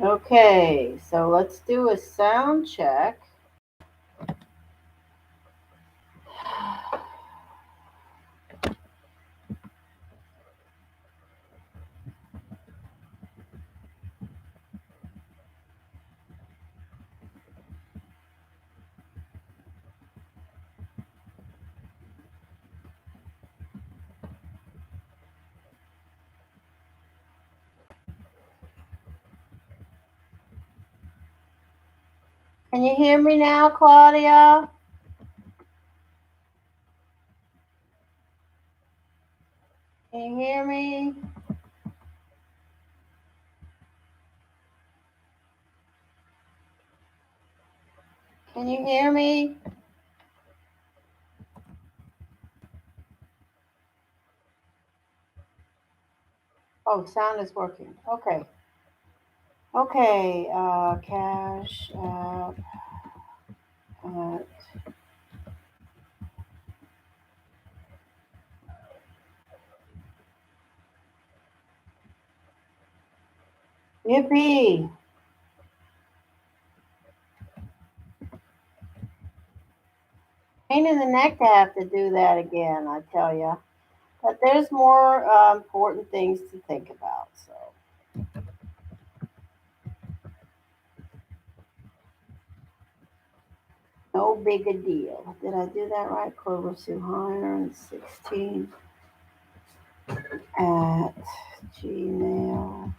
Okay, so let's do a sound check. Can you hear me now, Claudia? Can you hear me? Can you hear me? Oh, sound is working. Okay. Okay. Cash app. Uh, Yippee! Pain in the neck to have to do that again, I tell you. But there's more important things to think about. So no big a deal. Did I do that right? Clover Sue Hire 16 at gmail.com.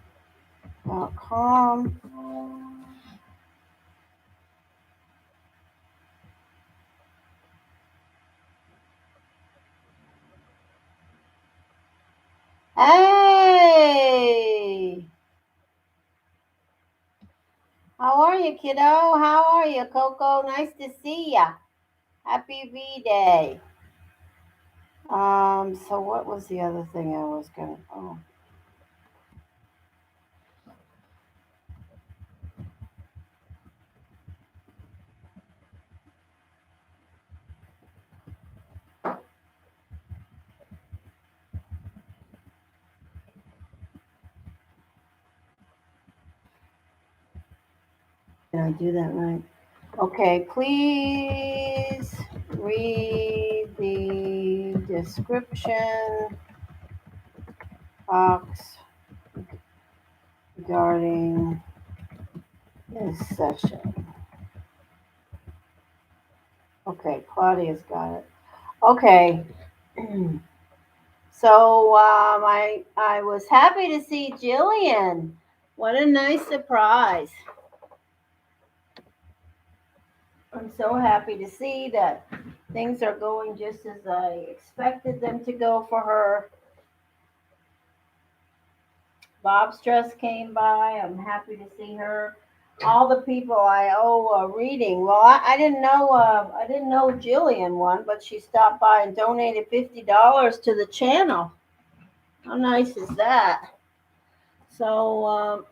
Hey! How are you, kiddo? How are you, Coco? Nice to see ya. Happy V Day. So what was the other thing I was gonna? Oh, did I do that right? Okay, please read the description box regarding this session. Okay, Claudia's got it. Okay. So I was happy to see Jillian. What a nice surprise. I'm so happy to see that things are going just as I expected them to go for her. Bob Stress came by. I'm happy to see her. All the people I owe a reading. Well, I didn't know. I didn't know Jillian won, but she stopped by and donated $50 to the channel. How nice is that? So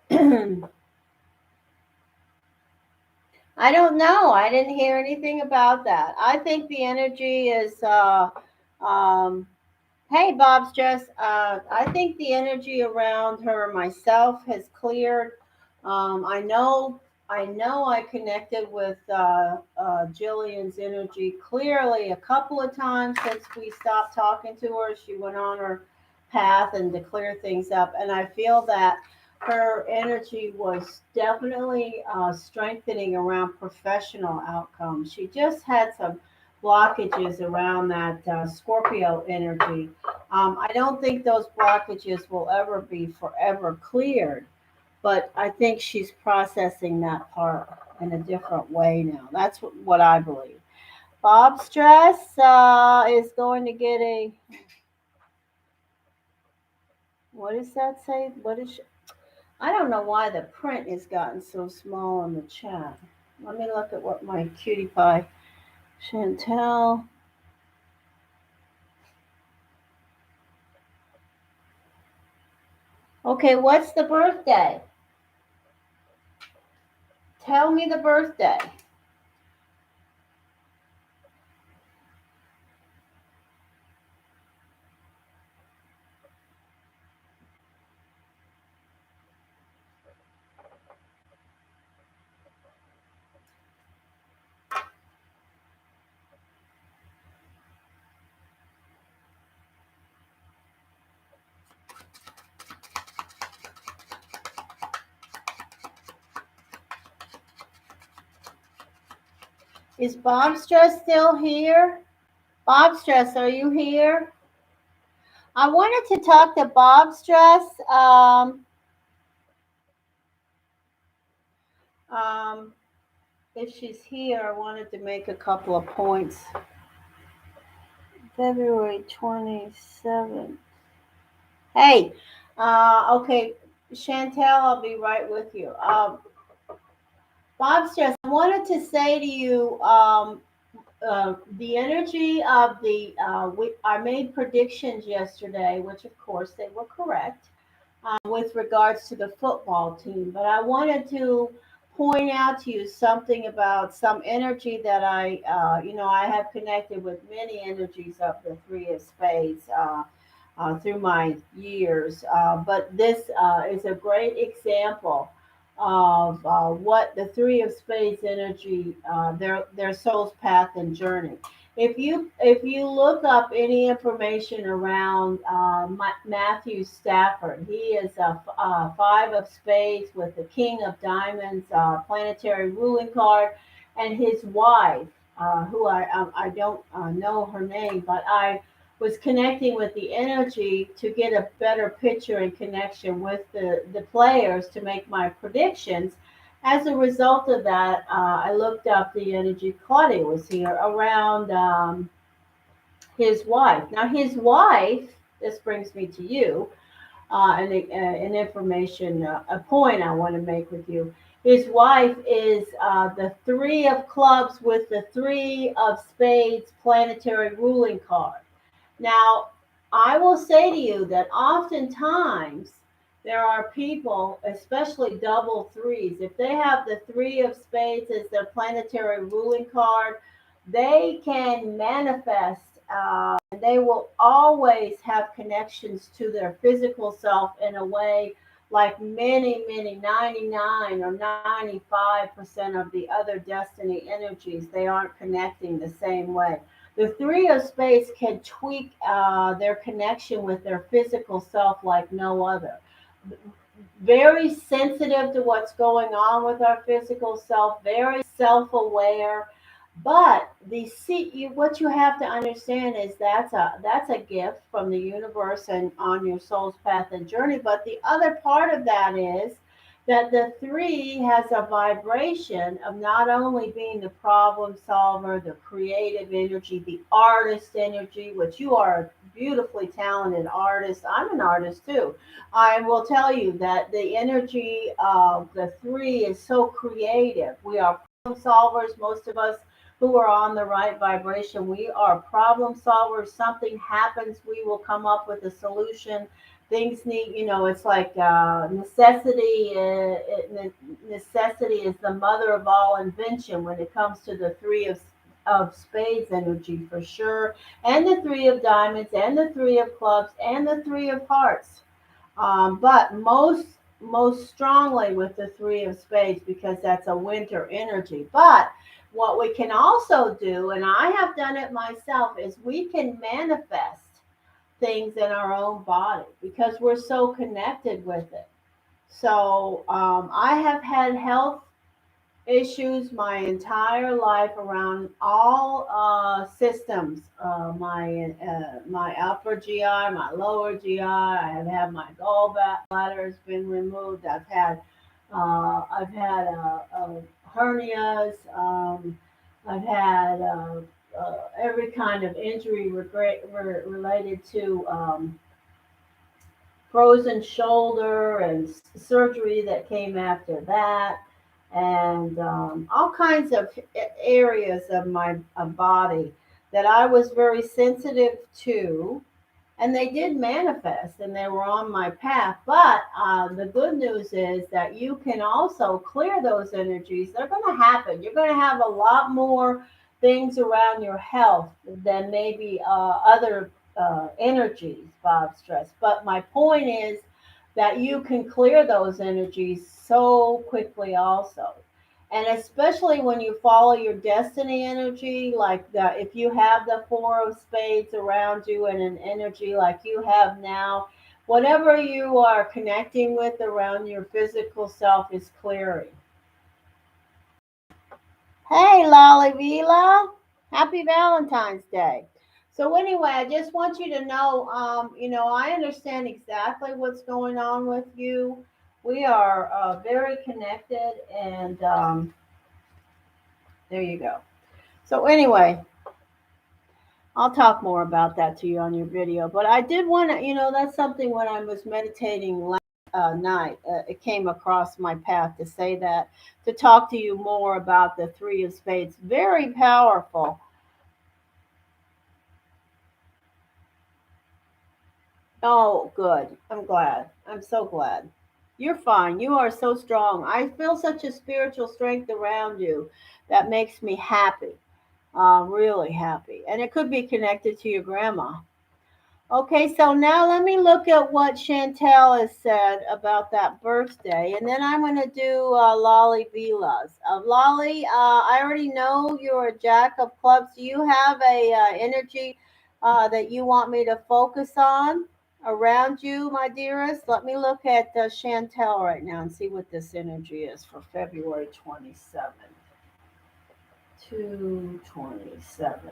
I don't know. I didn't hear anything about that. I think the energy is. Um, hey, Bob Stress. I think the energy around her myself has cleared. I know. I know. I connected with Jillian's energy clearly a couple of times since we stopped talking to her. She went on her path and to clear things up, and I feel that her energy was definitely strengthening around professional outcomes. She just had some blockages around that Scorpio energy. I don't think those blockages will ever be forever cleared, but I think she's processing that part in a different way now. That's what I believe. Bob Stress is going to get a. What does that say? What is? I don't know why the print has gotten so small in the chat. Let me look at what my cutie pie Chantel. Okay, what's the birthday? Tell me the birthday. Is Bob Stress still here? Bob Stress, are you here? I wanted to talk to Bob Stress. Um, if she's here, I wanted to make a couple of points. February 27th. Hey, okay, Chantel, I'll be right with you. Bob Stress, I wanted to say to you, the energy of I made predictions yesterday, which of course they were correct, with regards to the football team. But I wanted to point out to you something about some energy that I have connected with many energies of the Three of Spades. Through my years. But this is a great example of what the Three of Spades energy, their soul's path and journey. If you look up any information around Matthew Stafford, he is a Five of Spades with the King of Diamonds, planetary ruling card, and his wife, who I don't know her name, but I was connecting with the energy to get a better picture and connection with the players to make my predictions. As a result of that, I looked up the energy. Claudia was here around his wife. Now, his wife, this brings me to you, an information, a point I want to make with you. His wife is the Three of Clubs with the Three of Spades planetary ruling card. Now, I will say to you that oftentimes there are people, especially double threes, if they have the Three of Spades as their planetary ruling card, they can manifest. They will always have connections to their physical self in a way like many, 99 or 95% of the other destiny energies. They aren't connecting the same way. The Three of Spades can tweak their connection with their physical self like no other. Very sensitive to what's going on with our physical self, very self-aware. But what you have to understand is that's a gift from the universe and on your soul's path and journey. But the other part of that is that the three has a vibration of not only being the problem solver, the creative energy, the artist energy, which you are a beautifully talented artist. I'm an artist too. I will tell you that the energy of the three is so creative. We are problem solvers, most of us who are on the right vibration. We are problem solvers. Something happens, we will come up with a solution. Things need, it's like necessity. Necessity is the mother of all invention when it comes to the Three of Spades energy for sure, and the Three of Diamonds, and the Three of Clubs, and the Three of Hearts. But most strongly with the Three of Spades because that's a winter energy. But what we can also do, and I have done it myself, is we can manifest things in our own body because we're so connected with it. So I have had health issues my entire life around all systems. My upper GI, my lower GI. I have had my gallbladder has been removed. I've had hernias. I've had every kind of injury related to frozen shoulder and surgery that came after that, and all kinds of areas of my body that I was very sensitive to, and they did manifest and they were on my path. But the good news is that you can also clear those energies. They're going to happen. You're going to have a lot more things around your health than maybe other energies, Bob Stress. But my point is that you can clear those energies so quickly also. And especially when you follow your destiny energy, like if you have the Four of Spades around you and an energy like you have now, whatever you are connecting with around your physical self is clearing. Hey, Lolly Vila. Happy Valentine's Day. So anyway, I just want you to know, I understand exactly what's going on with you. We are very connected, and there you go. So anyway, I'll talk more about that to you on your video. But I did want to, that's something when I was meditating last night, it came across my path to say that, to talk to you more about the Three of Spades. Very powerful. Oh, good. I'm glad. I'm so glad. You're fine. You are so strong. I feel such a spiritual strength around you that makes me happy, really happy. And it could be connected to your grandma. Okay, so now let me look at what Chantel has said about that birthday, and then I'm going to do Lolly Vilas. Lolly, I already know you're a jack of clubs. Do you have a energy that you want me to focus on around you, my dearest? Let me look at Chantel right now and see what this energy is for February 27th. 227.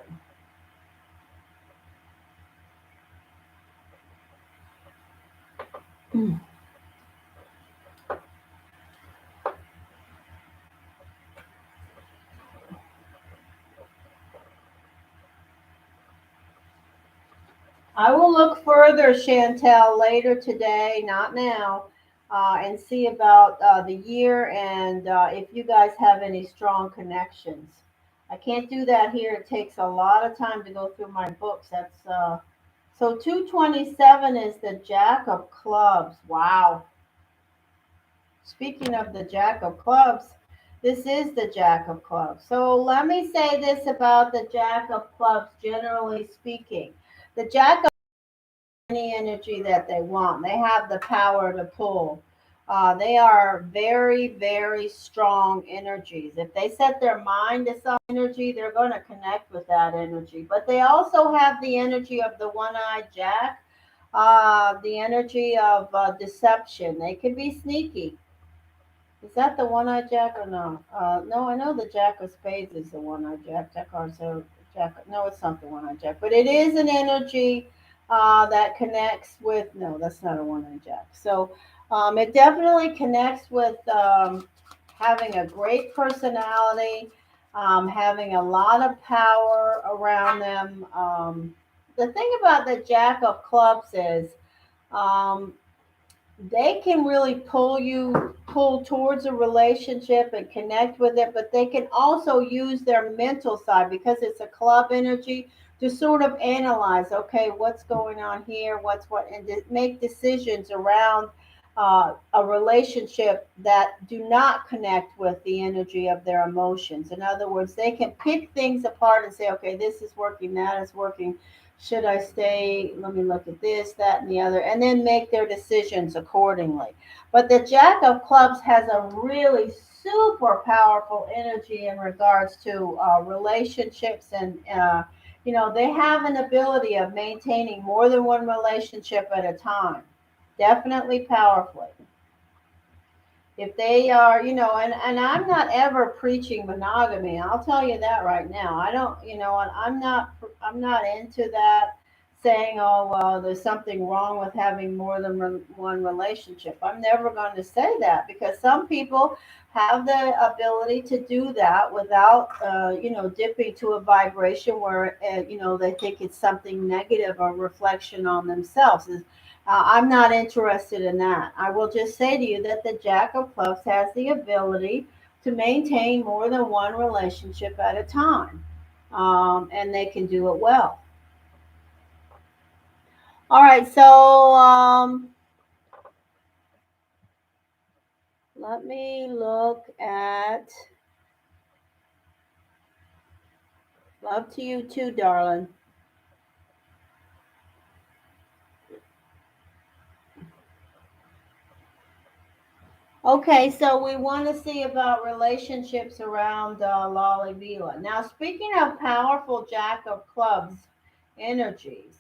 I will look further, Chantel, later today, not now, and see about the year and if you guys have any strong connections. I can't do that here. It takes a lot of time to go through my books. That's so 227 is the Jack of Clubs. Wow. Speaking of the Jack of Clubs, this is the Jack of Clubs. So let me say this about the Jack of Clubs, generally speaking. The Jack any energy that they want. They have the power to pull. They are very, very strong energies. If they set their mind to some energy, they're going to connect with that energy. But they also have the energy of the one eyed jack, the energy of deception. They can be sneaky. Is that the one-eyed jack or no? No, I know the jack of spades is the one-eyed jack. Jack or so jack. No, it's not the one-eyed jack, but it is an energy that connects with. No, that's not a one-eyed jack. So it definitely connects with having a great personality, having a lot of power around them. The thing about the jack of clubs is. Um, they can really pull towards a relationship and connect with it, but they can also use their mental side because it's a club energy to sort of analyze, okay, what's going on here, what's what, and to make decisions around a relationship that do not connect with the energy of their emotions. In other words, they can pick things apart and say, okay, this is working, that is working, should I stay? Let me look at this, that, and the other, and then make their decisions accordingly. But the Jack of Clubs has a really super powerful energy in regards to relationships, and they have an ability of maintaining more than one relationship at a time. Definitely powerfully. If they are, and I'm not ever preaching monogamy. I'll tell you that right now. I don't, and I'm not into that, saying, oh well, there's something wrong with having more than one relationship. I'm never going to say that, because some people have the ability to do that without dipping to a vibration where they think it's something negative or reflection on themselves. I'm not interested in that. I will just say to you that the Jack of Clubs has the ability to maintain more than one relationship at a time, and they can do it well. All right, so let me look at love to you too, darling. Okay, so we want to see about relationships around Lolly Vila. Now, speaking of powerful Jack of Clubs energies,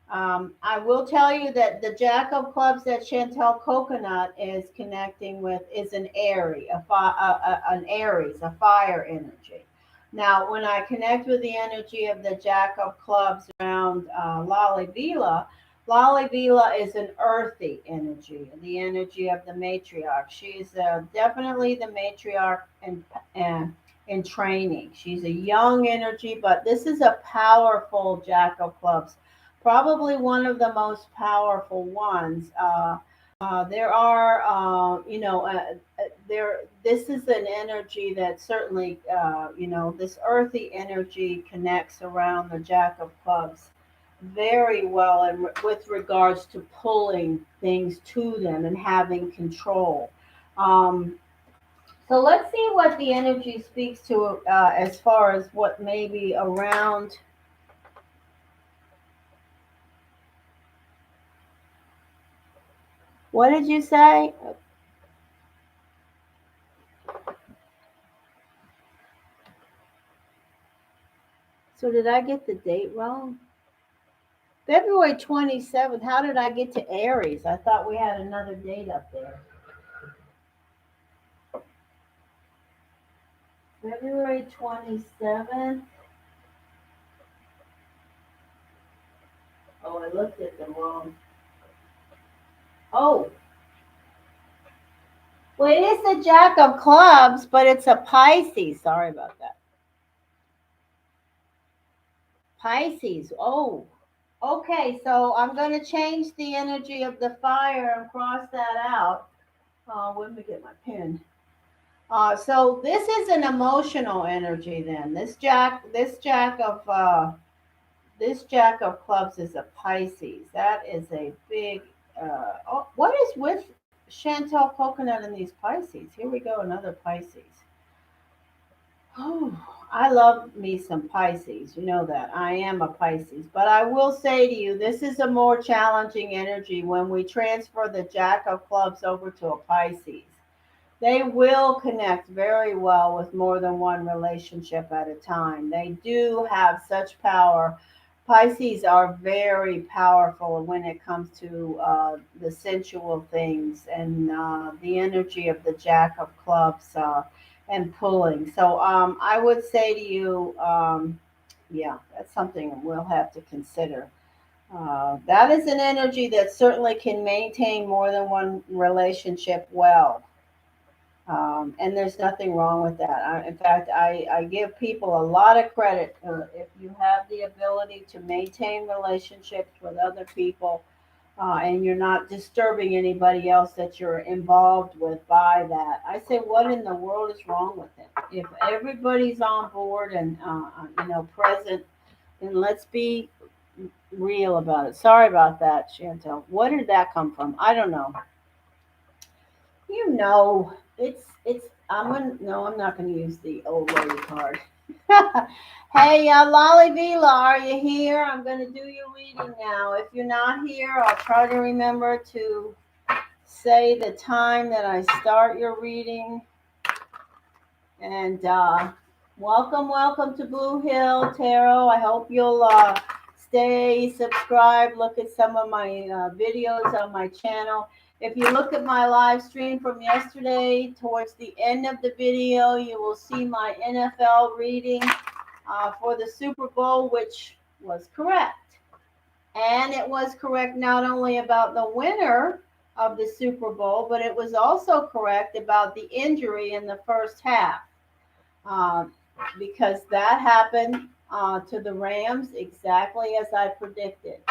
I will tell you that the Jack of Clubs that Chantel Coconut is connecting with is an Aries, an Aries, a fire energy. Now, when I connect with the energy of the Jack of Clubs around Lolly Vila is an earthy energy, the energy of the matriarch. She's definitely the matriarch in training. She's a young energy, but this is a powerful Jack of Clubs, probably one of the most powerful ones. There are, there. This is an energy that certainly, this earthy energy connects around the Jack of Clubs very well, and with regards to pulling things to them and having control. Um, so let's see what the energy speaks to as far as what may be around. What did you say? So did I get the date wrong? February 27th. How did I get to Aries? I thought we had another date up there. February 27th. Oh, I looked at the wrong. Oh, well, it is the Jack of Clubs, but it's a Pisces. Sorry about that. Pisces. Oh, okay. So I'm going to change the energy of the fire and cross that out. Let me get my pen. So this is an emotional energy. Then this Jack of Clubs is a Pisces. That is a big. What is with Chantal Coconut and these Pisces? Here we go, another Pisces. Oh, I love me some Pisces. You know that. I am a Pisces. But I will say to you, this is a more challenging energy when we transfer the Jack of Clubs over to a Pisces. They will connect very well with more than one relationship at a time. They do have such power. Pisces are very powerful when it comes to the sensual things and the energy of the Jack of Clubs and pulling. So I would say to you, yeah, that's something we'll have to consider. That is an energy that certainly can maintain more than one relationship well. And there's nothing wrong with that. In fact, I give people a lot of credit if you have the ability to maintain relationships with other people and you're not disturbing anybody else that you're involved with by that. I say, what in the world is wrong with it? If everybody's on board and present, then let's be real about it. Sorry about that, Chantel. What did that come from? I don't know. It's. I'm gonna. No, I'm not gonna use the old lady card. Hey, Lolly Vila, are you here? I'm gonna do your reading now. If you're not here, I'll try to remember to say the time that I start your reading. And welcome to Blue Hill Tarot. I hope you'll stay subscribed. Look at some of my videos on my channel. If you look at my live stream from yesterday, towards the end of the video, you will see my NFL reading for the Super Bowl, which was correct. And it was correct not only about the winner of the Super Bowl, but it was also correct about the injury in the first half uh, because that happened to the Rams exactly as I predicted.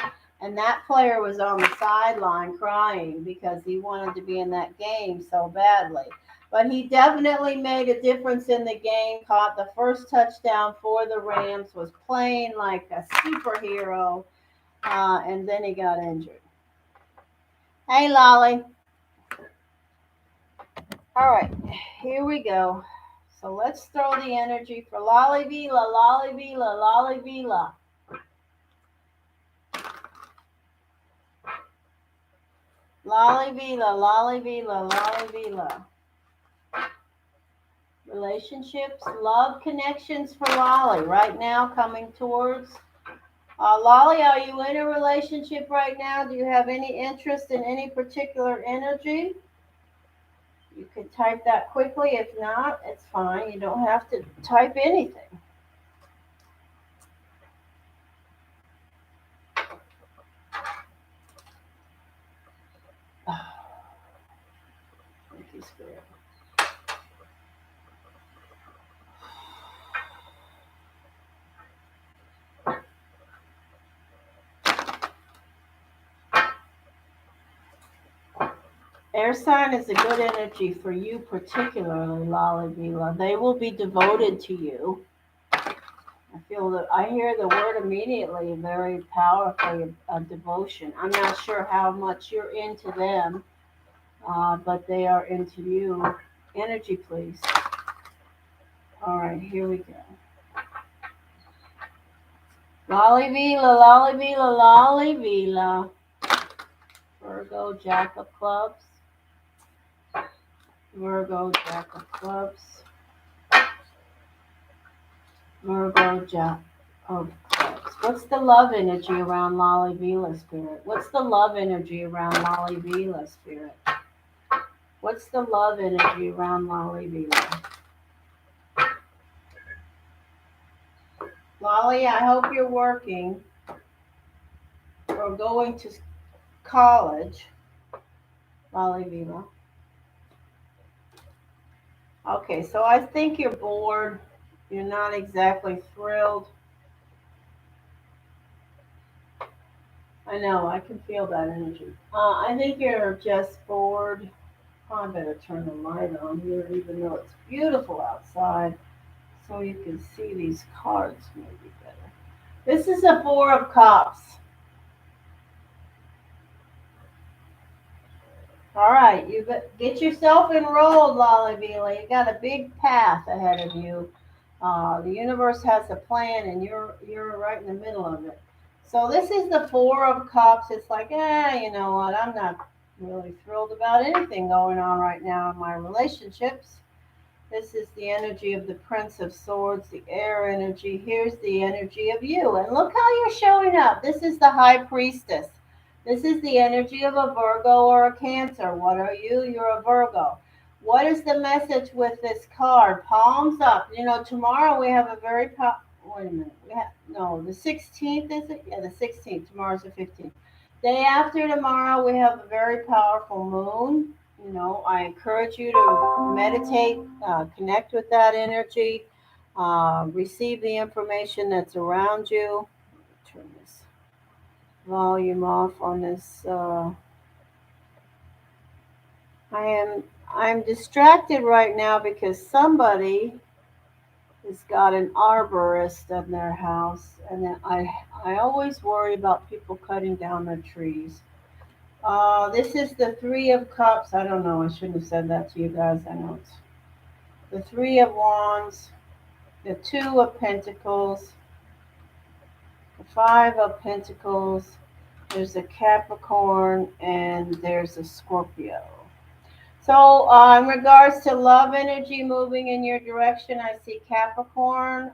And that player was on the sideline crying because he wanted to be in that game so badly. But he definitely made a difference in the game, caught the first touchdown for the Rams, was playing like a superhero, and then he got injured. Hey, Lolly. All right, here we go. So let's throw the energy for Lolly Vila, Lolly Vila, Lolly Vila. Lolly Vila, Lolly Vila, Lolly Vila. Relationships, love connections for Lolly right now coming towards. Lolly, are you in a relationship right now? Do you have any interest in any particular energy? You could type that quickly. If not, it's fine. You don't have to type anything. you, Spirit. Air sign is a good energy for you, particularly, Lolly Vila. They will be devoted to you. I feel that I hear the word immediately, very powerfully, devotion. I'm not sure how much you're into them, but they are into you. Energy, please. All right, here we go. Lolly Vila, Lolly Vila, Lolly Vila. Virgo, Jack of Clubs. Virgo, Jack of Clubs. Virgo, Jack of Clubs. What's the love energy around Lolly Vila, Spirit? What's the love energy around Lolly Vila, Spirit? What's the love energy around Lolly Vila? Lolly, I hope you're working or going to college. Lolly Vila. Okay, so I think you're bored. You're not exactly thrilled. I know, I can feel that energy. I think you're just bored. Oh, I better turn the light on here, even though it's beautiful outside, so you can see these cards maybe better. This is a Four of Cups. All right, you get yourself enrolled, Lolly Vila. You got a big path ahead of you. The universe has a plan, and you're right in the middle of it. So this is the Four of Cups. It's like, you know what? I'm not really thrilled about anything going on right now in my relationships. This is the energy of the Prince of Swords, the air energy. Here's the energy of you. And look how you're showing up. This is the High Priestess. This is the energy of a Virgo or a Cancer. What are you? You're a Virgo. What is the message with this card? Palms up. You know, tomorrow we have a very wait a minute. No, the 16th is it? Yeah, the 16th. Tomorrow's the 15th. Day after tomorrow we have a very powerful moon. You know, I encourage you to meditate, connect with that energy, receive the information that's around you. Turn this volume off on this. I'm distracted right now because somebody has got an arborist in their house, and I always worry about people cutting down their trees. This is the Three of Cups. I don't know. I shouldn't have said that to you guys. I know it's the Three of Wands, the Two of Pentacles, the Five of Pentacles. There's a Capricorn, and there's a Scorpio. So, in regards to love energy moving in your direction, I see Capricorn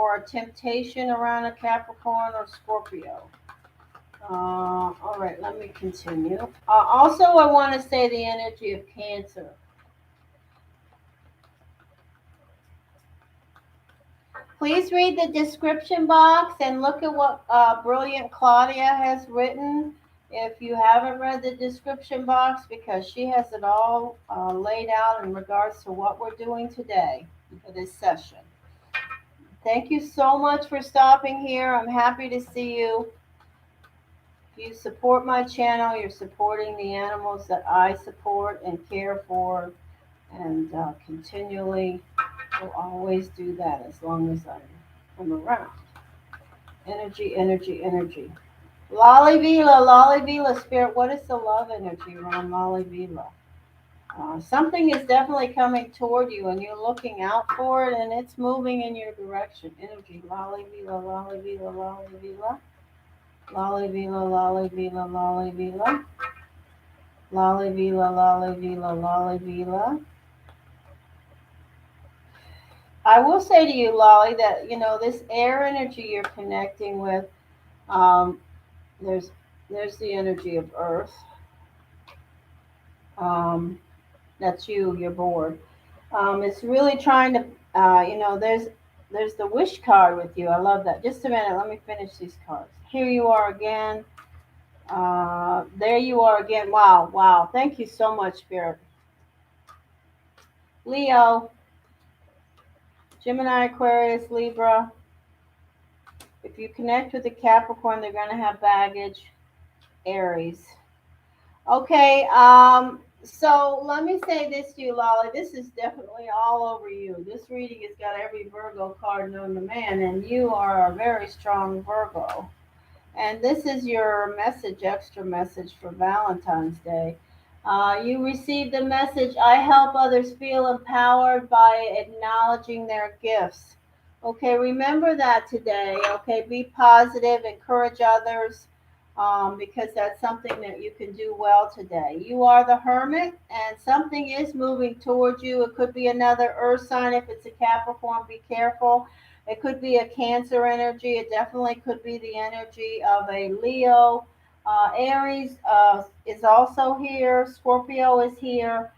or a temptation around a Capricorn or Scorpio. All right, let me continue. Also, I want to say the energy of Cancer. Please read the description box and look at what brilliant Claudia has written. If you haven't read the description box, because she has it all laid out in regards to what we're doing today for this session. Thank you so much for stopping here. I'm happy to see you. If you support my channel, you're supporting the animals that I support and care for, and continually will always do that as long as I'm around. Energy, energy, energy. Lolly Vila, Spirit, what is the love energy around Lolly Vila? Something is definitely coming toward you, and you're looking out for it, and it's moving in your direction. Energy, Lolly Vila, Lolly Vila, Lolly Vila. Lolly Vila, Lolly Vila, Lolly Vila. Lolly Vila, Lolly Vila, Lolly Vila. I will say to you, Lolly, that you know this air energy you're connecting with. Um, there's the energy of Earth. That's you. You're bored. It's really trying to. There's the wish card with you. I love that. Just a minute. Let me finish these cards. Here you are again. There you are again. Wow, wow. Thank you so much, Spirit. Leo, Gemini, Aquarius, Libra. If you connect with the Capricorn, they're going to have baggage. Aries. Okay, so let me say this to you, Lolly. This is definitely all over you. This reading has got every Virgo card known to man, and you are a very strong Virgo. And this is your message, extra message for Valentine's Day. You received the message, I help others feel empowered by acknowledging their gifts. Okay, remember that today. Okay, be positive, encourage others, because that's something that you can do well today. You are the hermit, and something is moving towards you. It could be another earth sign. If it's a Capricorn, be careful. It could be a Cancer energy. It definitely could be the energy of a Leo. Aries is also here. Scorpio is here.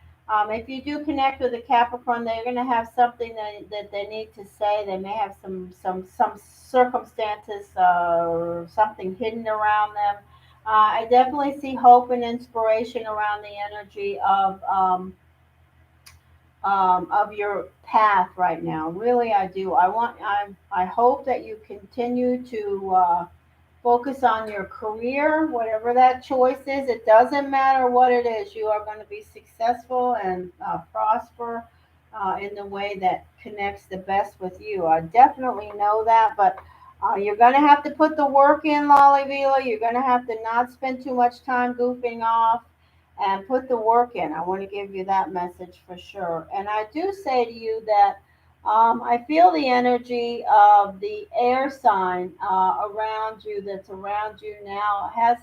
If you do connect with a Capricorn, they're going to have something that they need to say. They may have some circumstances or something hidden around them. I definitely see hope and inspiration around the energy of your path right now. Really, I do. I hope that you continue to focus on your career, whatever that choice is. It doesn't matter what it is. You are going to be successful and prosper in the way that connects the best with you. I definitely know that, but you're going to have to put the work in, Lolly Vila. You're going to have to not spend too much time goofing off and put the work in. I want to give you that message for sure. And I do say to you that I feel the energy of the air sign around you, that's around you now, has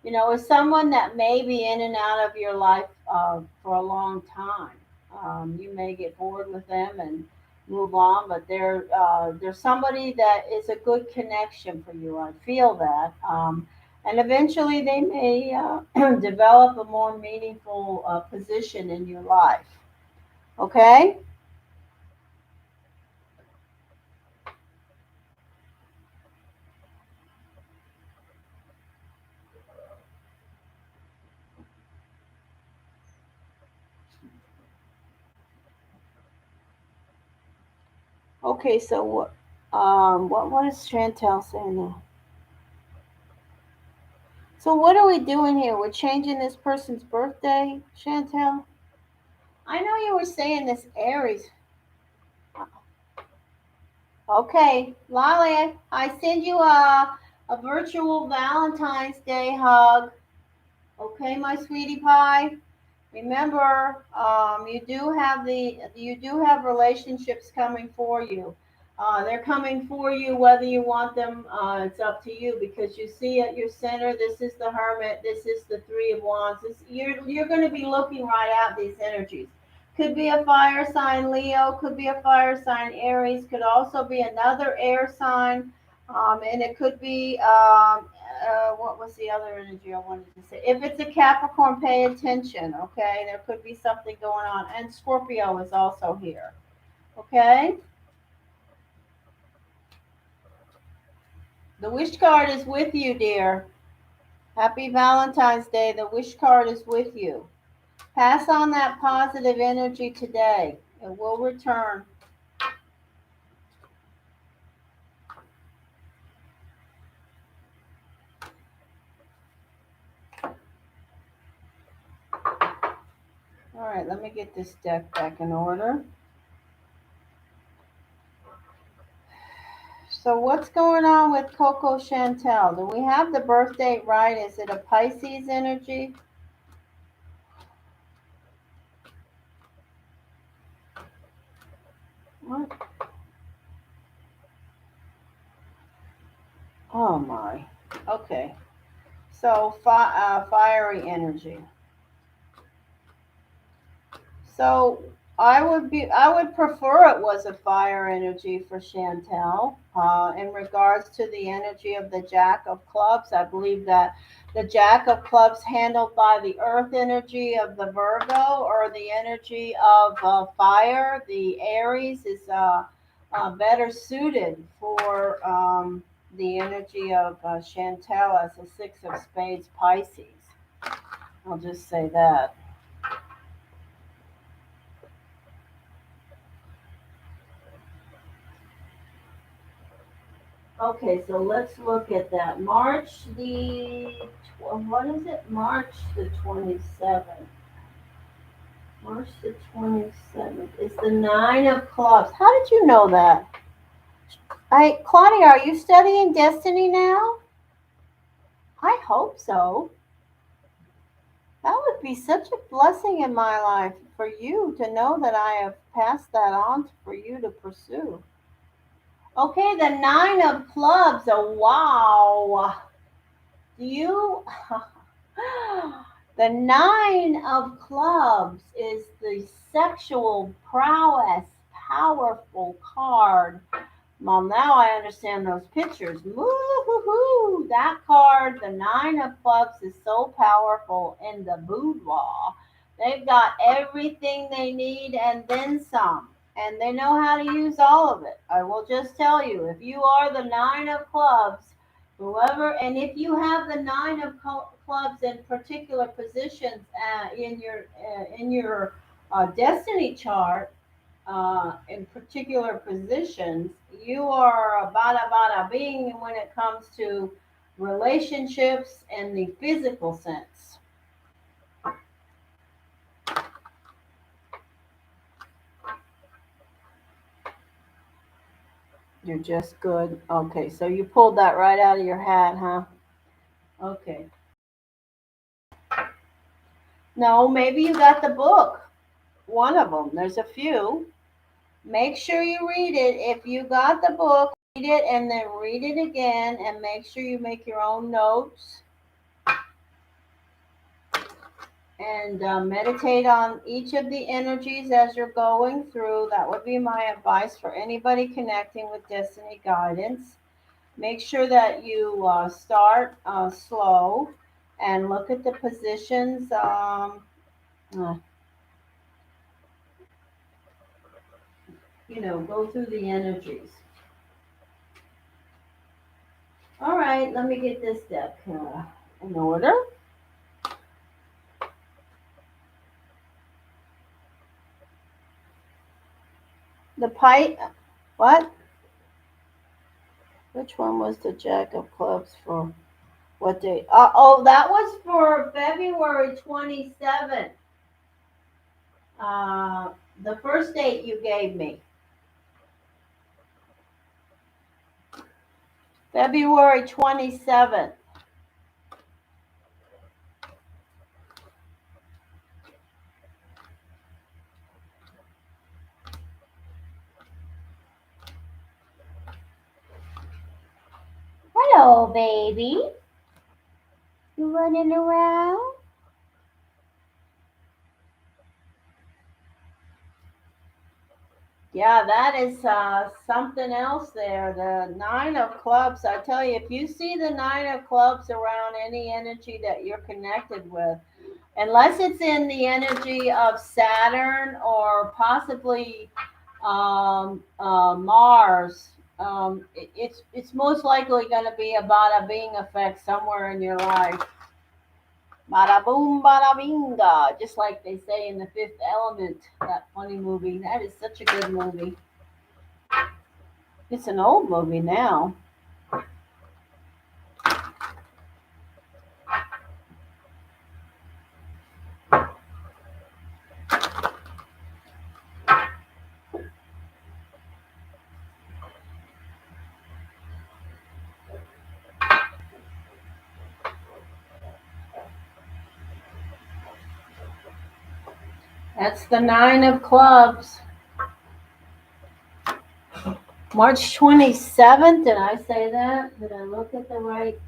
is someone that may be in and out of your life for a long time. You may get bored with them and move on, but they're somebody that is a good connection for you. I feel that. And eventually they may develop a more meaningful position in your life. Okay? Okay, so what is Chantel saying now? So what are we doing here? We're changing this person's birthday, Chantel? I know you were saying this Aries. Okay, Lolly, I send you a virtual Valentine's Day hug. Okay, my sweetie pie. Remember, you do have relationships coming for you. They're coming for you whether you want them. It's up to you, because you see at your center. This is the Hermit. This is the Three of Wands. You're going to be looking right at these energies. Could be a fire sign Leo. Could be a fire sign Aries. Could also be another air sign. And it could be what was the other energy I wanted to say? If it's a Capricorn, pay attention. Okay, there could be something going on. And Scorpio is also here. Okay, the wish card is with you, dear. Happy Valentine's Day. The wish card is with you. Pass on that positive energy today. It will return. All right, let me get this deck back in order. So what's going on with Coco Chantel? Do we have the birth date right? Is it a Pisces energy? What? Oh my. Okay. So fiery energy. So I would prefer it was a fire energy for Chantel. In regards to the energy of the Jack of Clubs, I believe that the Jack of Clubs handled by the earth energy of the Virgo, or the energy of fire, the Aries, is better suited for the energy of Chantel as a Six of Spades Pisces. I'll just say that. Okay, so let's look at that. March the, what is it? March the 27th. March the 27th is the Nine of Clubs. How did you know that? Claudia, are you studying Destiny now? I hope so. That would be such a blessing in my life for you to know that I have passed that on for you to pursue. Okay, the Nine of Clubs. Oh, wow. Do you? The Nine of Clubs is the sexual prowess, powerful card. Mom, now I understand those pictures. Woo-hoo-hoo. That card, the Nine of Clubs, is so powerful in the boudoir. They've got everything they need and then some. And they know how to use all of it. I will just tell you, if you are the Nine of Clubs, whoever, and if you have the Nine of Clubs in particular positions in your destiny chart, in particular positions, you are a bada bada being when it comes to relationships in the physical sense. You're just good. Okay, so you pulled that right out of your hat, huh? Okay. No, maybe you got the book. One of them. There's a few. Make sure you read it. If you got the book, read it and then read it again and make sure you make your own notes and meditate on each of the energies as you're going through. That would be my advice for anybody connecting with Destiny Guidance. Make sure that you start slow and look at the positions. Uh, go through the energies. All right, let me get this deck in order. The pipe. What? Which one was the Jack of Clubs for? What date? Oh, that was for February 27th. Uh, the first date you gave me. February 27th. Hello, baby. You running around? Yeah, that is something else there. The Nine of Clubs. I tell you, if you see the Nine of Clubs around any energy that you're connected with, unless it's in the energy of Saturn or possibly Mars, it's most likely going to be about a being effect somewhere in your life. Bada boom, bada binga, just like they say in The Fifth Element, that funny movie. That is such a good movie. It's an old movie now. That's the Nine of Clubs. March 27th, did I say that? Did I look at the right?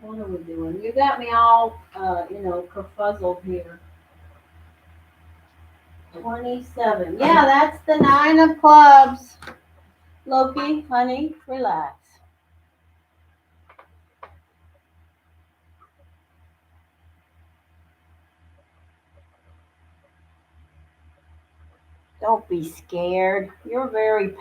What are we doing? You got me all, kerfuzzled here. 27. Yeah, that's the Nine of Clubs. Loki, honey, relax. Don't be scared. You're very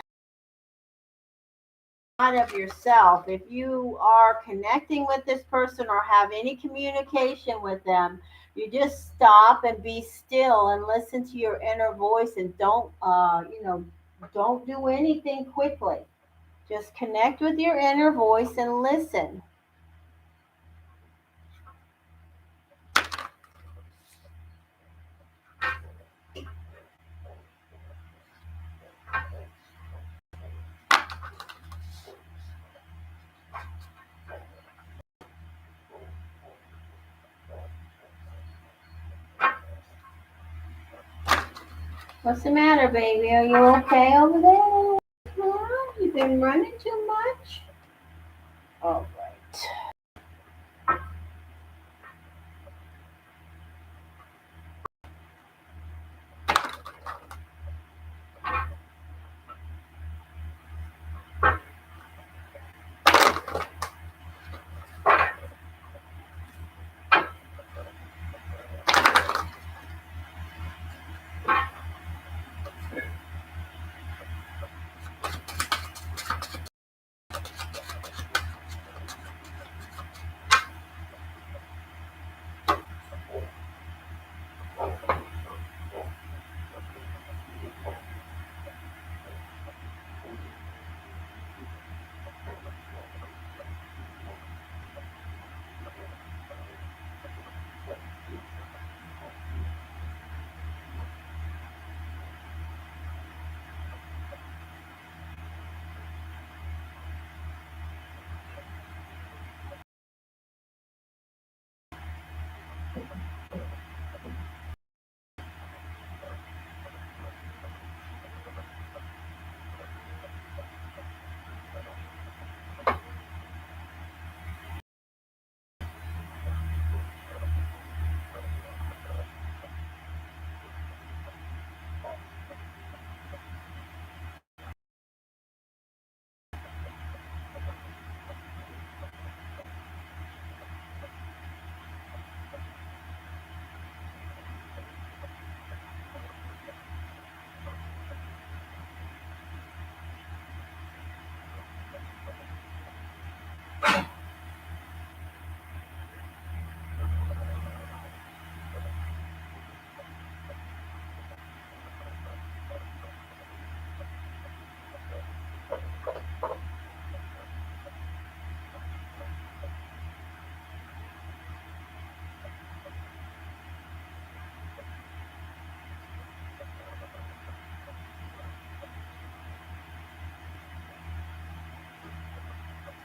proud of yourself. If you are connecting with this person or have any communication with them, you just stop and be still and listen to your inner voice and don't do anything quickly. Just connect with your inner voice and listen. What's the matter, baby? Are you okay over there? Huh? You've been running too much? All right.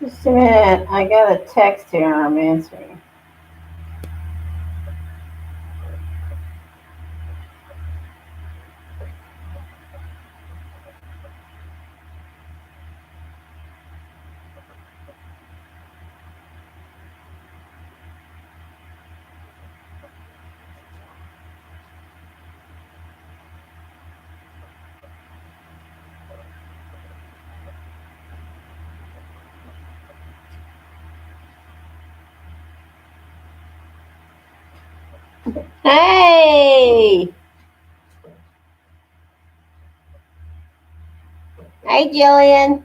Just a minute. I got a text here I'm answering. Hey! Hey, Jillian.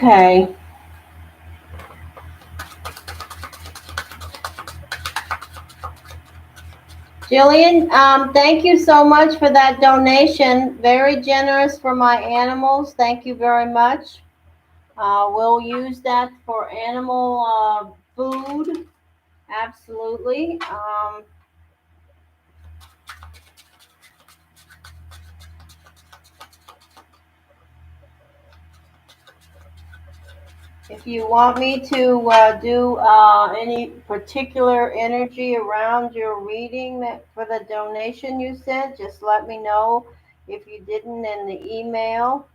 Okay. Jillian, thank you so much for that donation. Very generous for my animals. Thank you very much. We'll use that for animal food. Absolutely. If you want me to do any particular energy around your reading that for the donation you sent, just let me know. If you didn't in the email,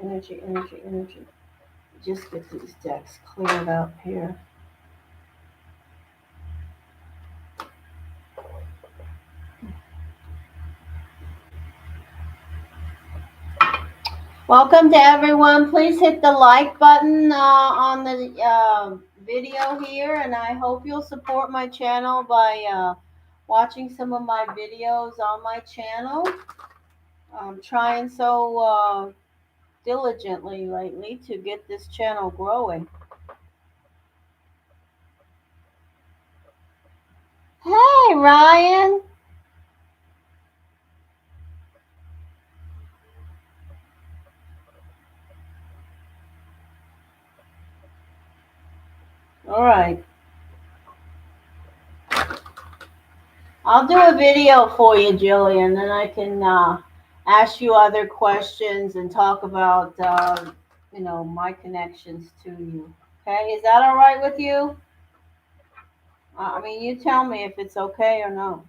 energy, energy, energy. Just get these decks cleared up here. Welcome to everyone. Please hit the like button on the video here, and I hope you'll support my channel by watching some of my videos on my channel. I'm trying so diligently lately to get this channel growing. Hey, Ryan. All right. I'll do a video for you, Jillian, and I can ask you other questions and talk about, my connections to you. Okay, is that all right with you? I mean, you tell me if it's okay or no.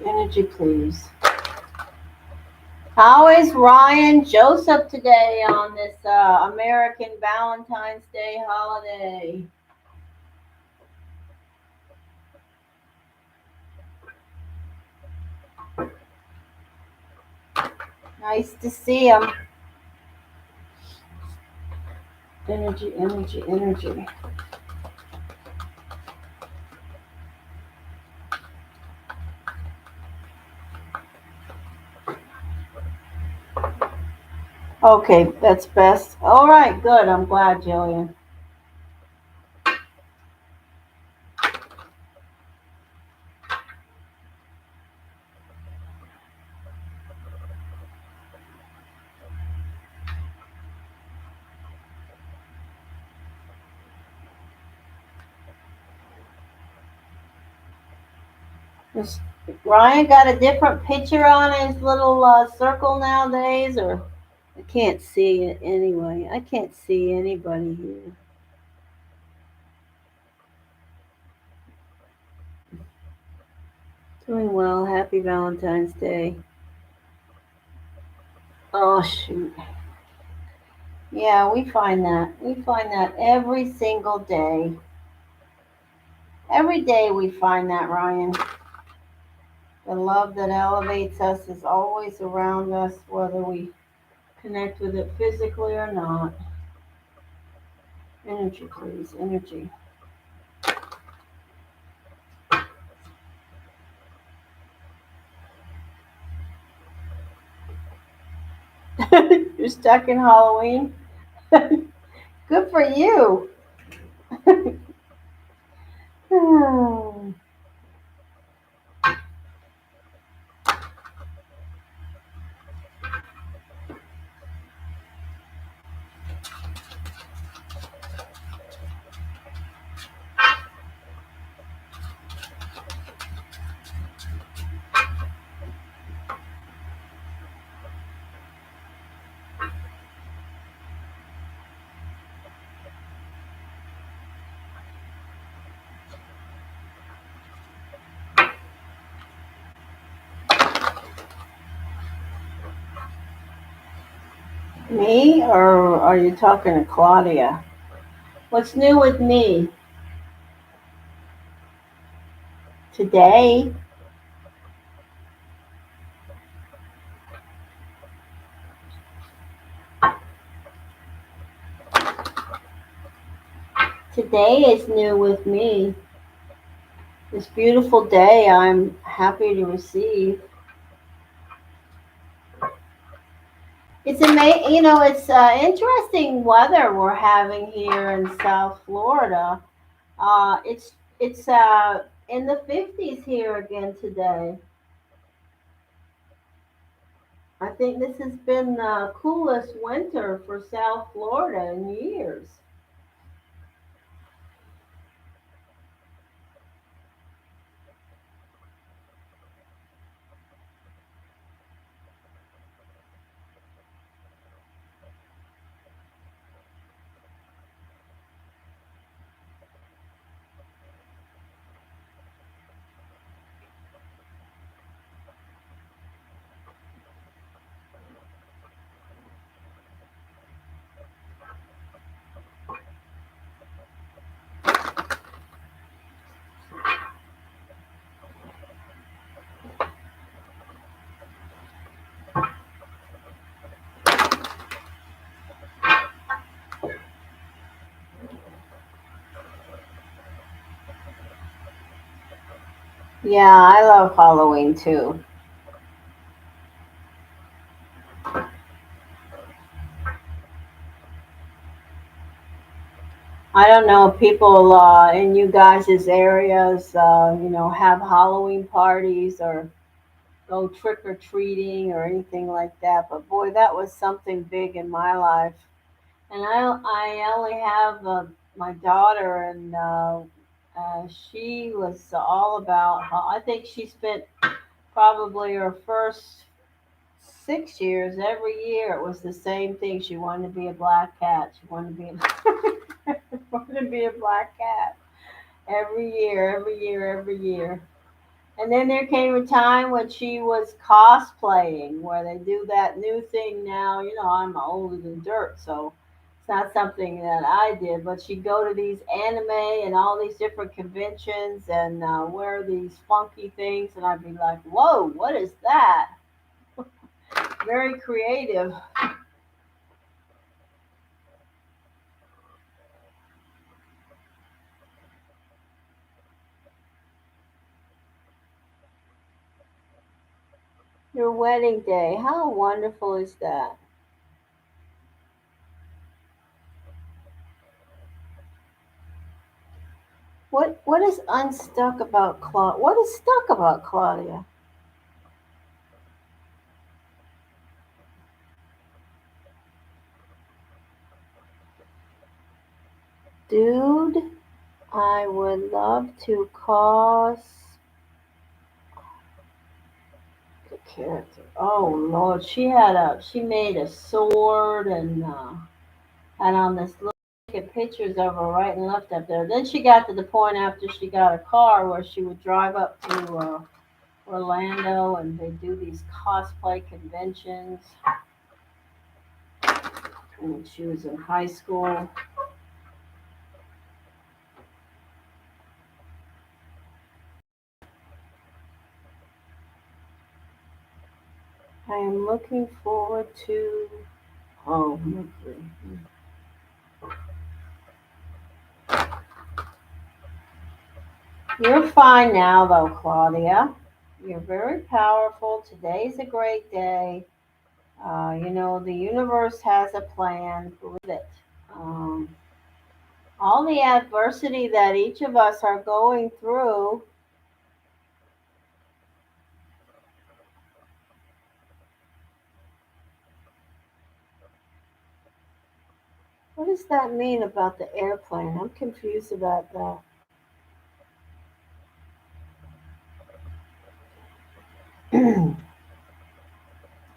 Energy, please. How is Ryan Joseph today on this American Valentine's Day holiday? Nice to see him. Energy, energy, energy. Okay, that's best. All right, good. I'm glad, Jillian. Is Ryan got a different picture on his little circle nowadays, or I can't see it anyway. I can't see anybody here. Doing well. Happy Valentine's Day. Oh shoot. Yeah, we find that. We find that every single day. Every day we find that, Ryan. The love that elevates us is always around us, whether we connect with it physically or not. Energy, please. Energy. You're stuck in Halloween? Good for you. Hmm. Me, or are you talking to Claudia? What's new with me today? Today is new with me. This beautiful day I'm happy to receive. It's it's interesting weather we're having here in South Florida. It's in the 50s here again today. I think this has been the coolest winter for South Florida in years. Yeah, I love Halloween too. I don't know, people in you guys' areas, have Halloween parties or go trick or treating or anything like that. But boy, that was something big in my life. And I only have my daughter, and she was all about. I think she spent probably her first 6 years every year. It was the same thing. She wanted to be a black cat. She wanted to be wanted to be a black cat every year, every year, every year. And then there came a time when she was cosplaying, where they do that new thing now. I'm older than dirt, so it's not something that I did. But she'd go to these anime and all these different conventions and wear these funky things, and I'd be like, "Whoa, what is that?" Very creative. Your wedding day, how wonderful is that? What is unstuck about Claudia? What is stuck about Claudia? Dude, I would love to cause the character. Oh Lord, she made a sword and on this little at pictures of her right and left up there. Then she got to the point after she got a car where she would drive up to Orlando and they do these cosplay conventions. When she was in high school. I am looking forward to. Oh, Mercury. You're fine now, though, Claudia. You're very powerful. Today's a great day. The universe has a plan. Believe it. Um, all the adversity that each of us are going through. What does that mean about the airplane? I'm confused about that.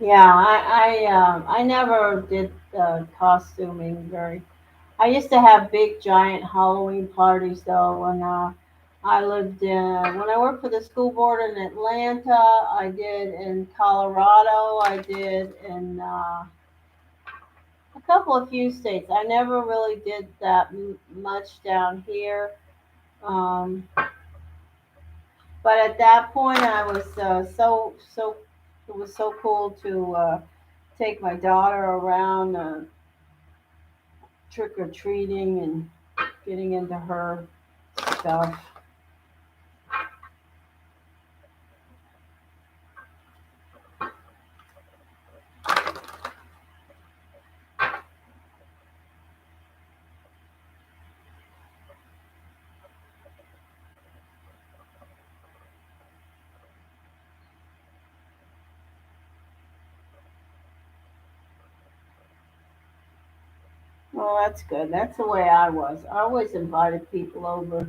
Yeah, I never did costuming very. I used to have big giant Halloween parties though I lived when I worked for the school board in Atlanta. I did in Colorado. I did in couple of few states. I never really did that much down here. Um, but at that point, I was so. It was so cool to take my daughter around trick or treating and getting into her stuff. Well, that's good. That's the way I was. I always invited people over.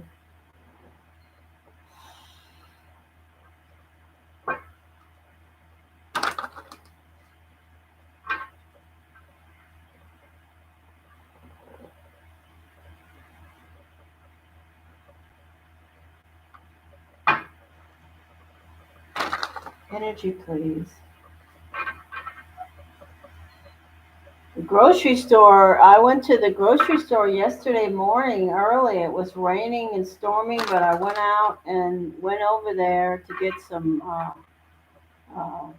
Energy, please. The grocery store. I went to the grocery store yesterday morning early. It was raining and storming, but I went out and went over there to get some. Uh,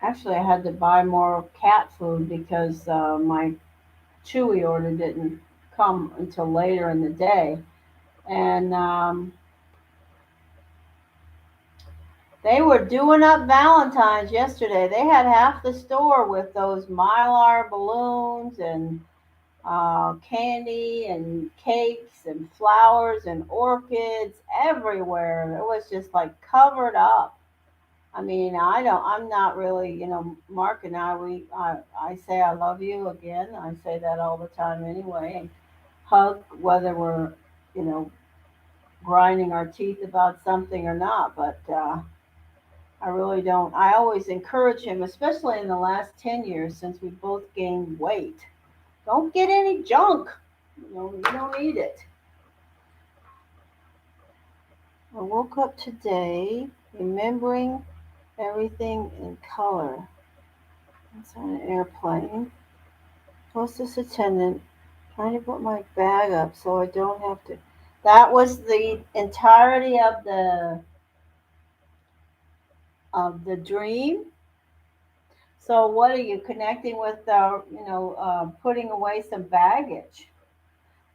Actually, I had to buy more cat food because my Chewy order didn't come until later in the day. And they were doing up Valentine's yesterday. They had half the store with those mylar balloons and candy and cakes and flowers and orchids everywhere. It was just like covered up. I mean, I'm not really, Mark and I say I love you again. I say that all the time anyway. And hug whether we're, you know, grinding our teeth about something or not. But I really don't. I always encourage him, especially in the last 10 years since we both gained weight. Don't get any junk. You don't need it. I woke up today remembering everything in color. It's on an airplane. Hostess attendant trying to put my bag up so I don't have to. That was the entirety of the dream. So what are you connecting with? Putting away some baggage.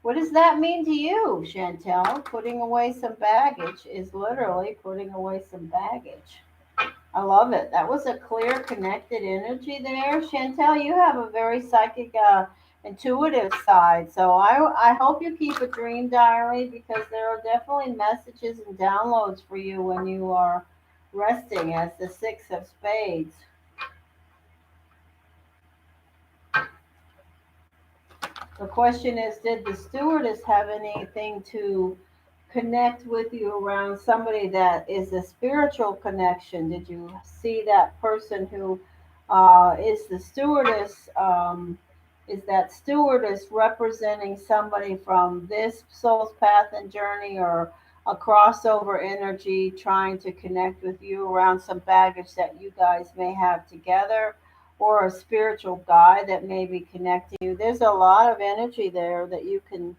What does that mean to you, Chantel? Putting away some baggage is literally putting away some baggage. I love it. That was a clear, connected energy there. Chantel, you have a very psychic, intuitive side. So I hope you keep a dream diary because there are definitely messages and downloads for you when you are resting as the Six of Spades. The question is, did the stewardess have anything to connect with you around somebody that is a spiritual connection? Did you see that person who is the stewardess? Is that stewardess representing somebody from this soul's path and journey or a crossover energy trying to connect with you around some baggage that you guys may have together? Or a spiritual guide that may be connecting you. There's a lot of energy there that you can.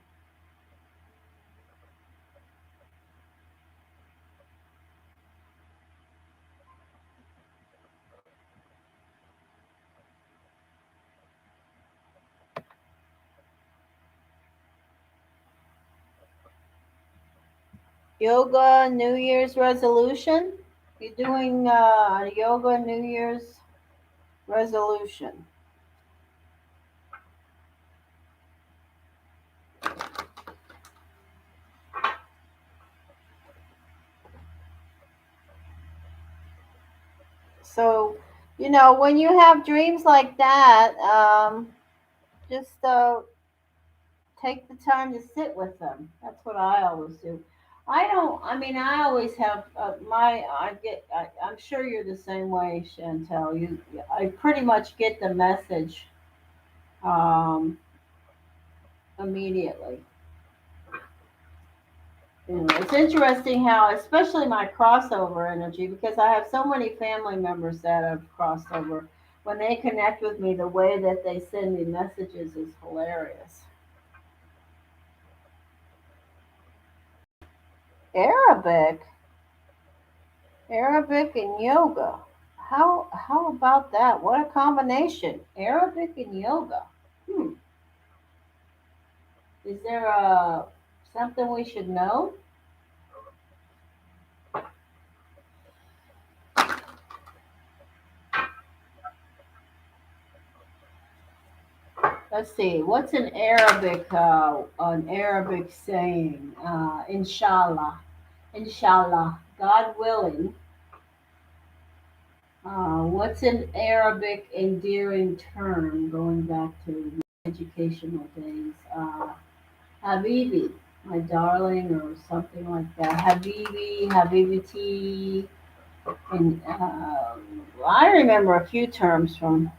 Yoga New Year's resolution. You're doing a yoga New Year's resolution. So, when you have dreams like that, just take the time to sit with them. That's what I always do. I don't. I mean, I always have my. I get. I'm sure you're the same way, Chantel. I pretty much get the message um, immediately. It's interesting how, especially my crossover energy, because I have so many family members that have crossed over. When they connect with me, the way that they send me messages is hilarious. Arabic, Arabic and yoga. How about that? What a combination! Arabic and yoga. Hmm. Is there something we should know? Let's see. What's an Arabic saying? Inshallah, inshallah, God willing. What's an Arabic endearing term going back to educational days? Habibi, my darling, or something like that. Habibi, Habibiti. And I remember a few terms from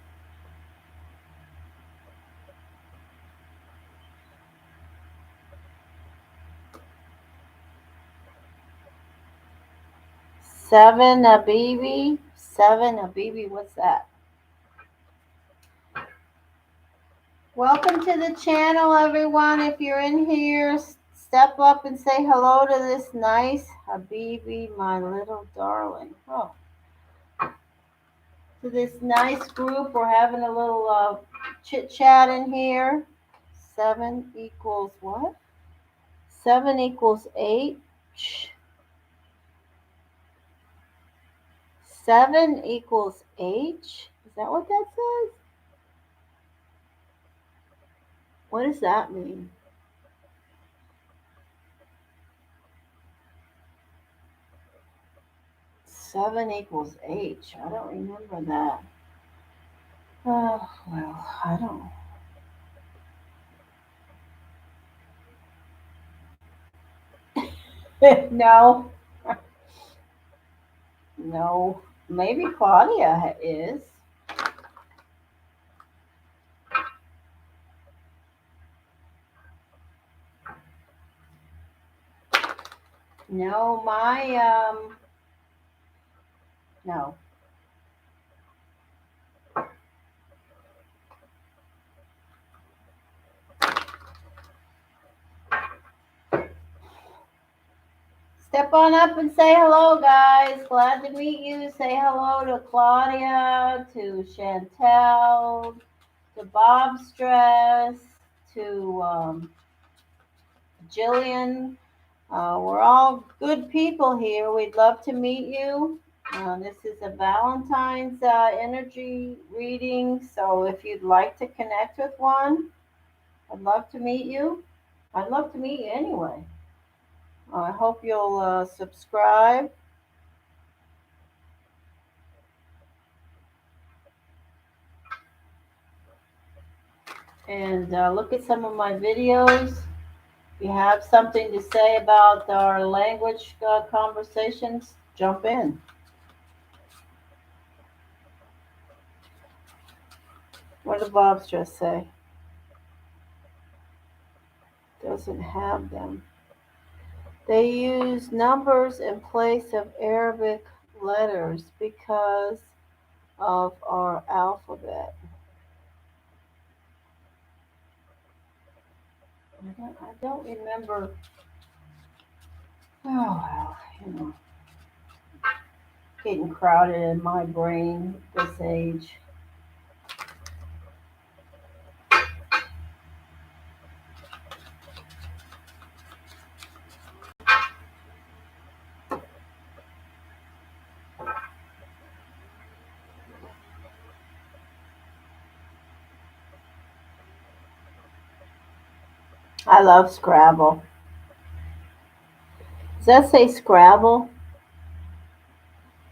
Seven Habibi. Seven Habibi, what's that? Welcome to the channel, everyone. If you're in here, step up and say hello to this nice Habibi, my little darling. Oh, to this nice group. We're having a little chit chat in here. Seven equals what? Seven equals eight. Seven equals H. Is that what that says? What does that mean? Seven equals H. I don't remember that. Oh, well, I don't. No, no. Maybe Claudia is. No, no. Step on up and say hello, guys. Glad to meet you. Say hello to Claudia, to Chantel, to Bob Stress, to Jillian. We're all good people here. We'd love to meet you. This is a Valentine's energy reading, so if you'd like to connect with one, I'd love to meet you. I'd love to meet you anyway. I hope you'll subscribe and look at some of my videos. If you have something to say about our language conversations, jump in. What did Bob's just say? Doesn't have them. They use numbers in place of Arabic letters because of our alphabet. I don't remember. Oh, well, getting crowded in my brain this age. I love Scrabble. Does that say Scrabble?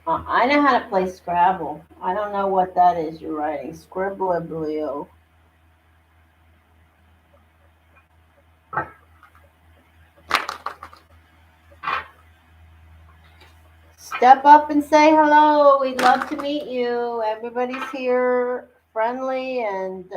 I know how to play Scrabble. I don't know what that is you're writing. Scribblio. Step up and say hello. We'd love to meet you. Everybody's here, friendly, and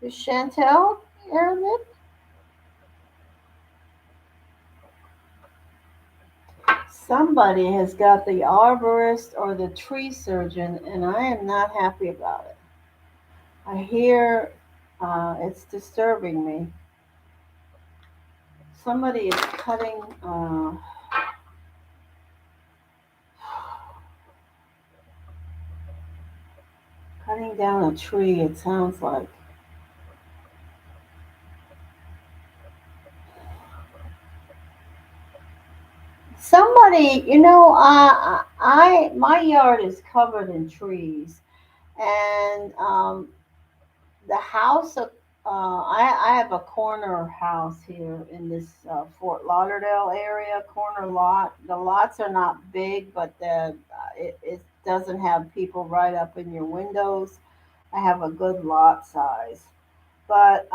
is Chantel Arabic? Somebody has got the arborist or the tree surgeon, and I am not happy about it. I hear it's disturbing me. Somebody is cutting down a tree. It sounds like somebody. My yard is covered in trees, and the house of I have a corner house here in this Fort Lauderdale area, corner lot. The lots are not big, but it doesn't have people right up in your windows. I have a good lot size, but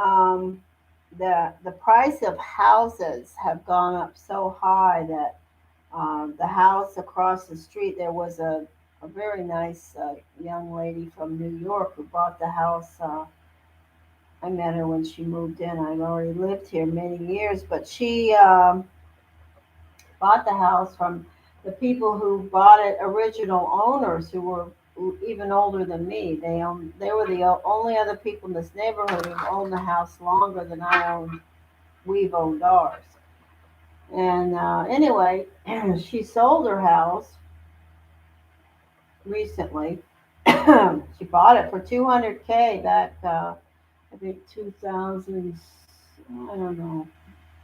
the price of houses have gone up so high that the house across the street, there was a very nice young lady from New York who bought the house. I met her when she moved in. I've already lived here many years, but she bought the house from the people who bought it, original owners who were even older than me. They were the only other people in this neighborhood who owned the house longer than we've owned ours. And anyway, she sold her house recently. She bought it for 200K back, I think 2000. I don't know,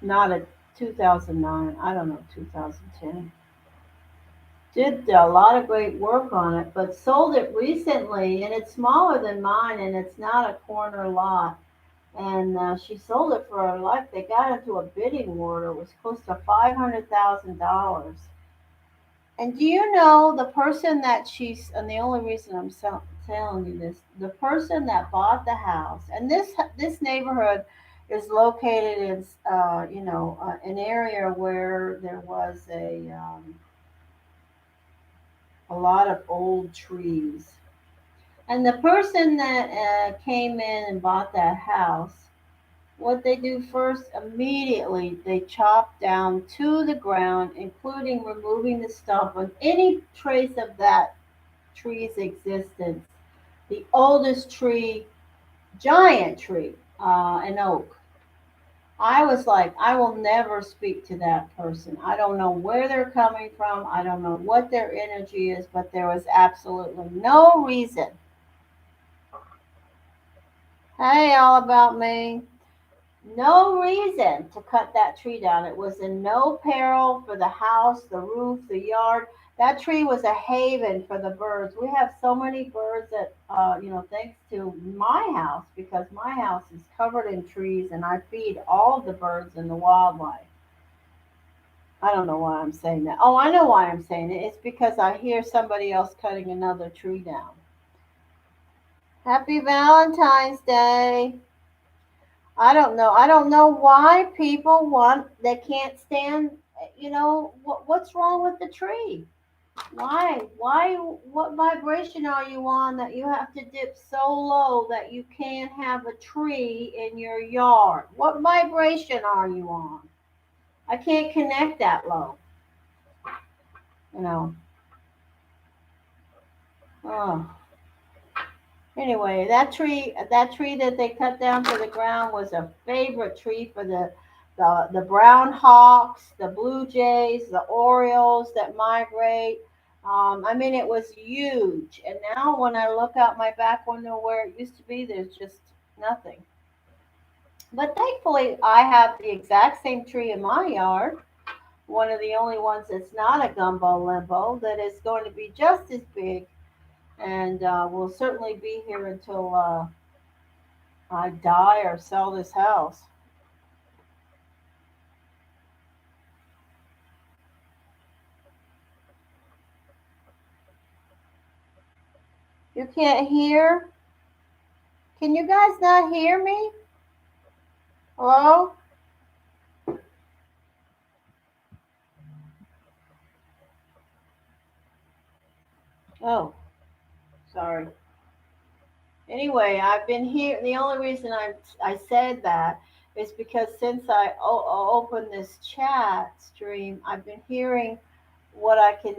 not a 2009. I don't know, 2010. Did a lot of great work on it, but sold it recently, and it's smaller than mine, and it's not a corner lot. And she sold it for like they got into a bidding war. It was close to $500,000. And do you know the person that she's, and the only reason I'm telling you this, the person that bought the house, and this neighborhood is located in, an area where there was a lot of old trees. And the person that came in and bought that house, what they do first, immediately they chop down to the ground, including removing the stump of any trace of that tree's existence. The oldest tree, giant tree, an oak. I was like, I will never speak to that person. I don't know where they're coming from. I don't know what their energy is, but there was absolutely no reason. Hey, all about me. No reason to cut that tree down. It was in no peril for the house, the roof, the yard. That tree was a haven for the birds. We have so many birds that, thanks to my house, because my house is covered in trees and I feed all of the birds and the wildlife. I don't know why I'm saying that. Oh, I know why I'm saying it. It's because I hear somebody else cutting another tree down. Happy Valentine's Day. I don't know. I don't know why people they can't stand, what's wrong with the tree? What vibration are you on that you have to dip so low that you can't have a tree in your yard? What vibration are you on? I can't connect that low, you know. Oh. Anyway, that tree that they cut down to the ground was a favorite tree for the brown hawks, the blue jays, the orioles that migrate. I mean, it was huge. And now when I look out my back window where it used to be, there's just nothing. But thankfully, I have the exact same tree in my yard. One of the only ones that's not a gumbo limbo that is going to be just as big and will certainly be here until I die or sell this house. You can't hear? Can you guys not hear me? Hello? Oh, sorry. Anyway, I've been here. The only reason I said that is because since I opened this chat stream, I've been hearing what I can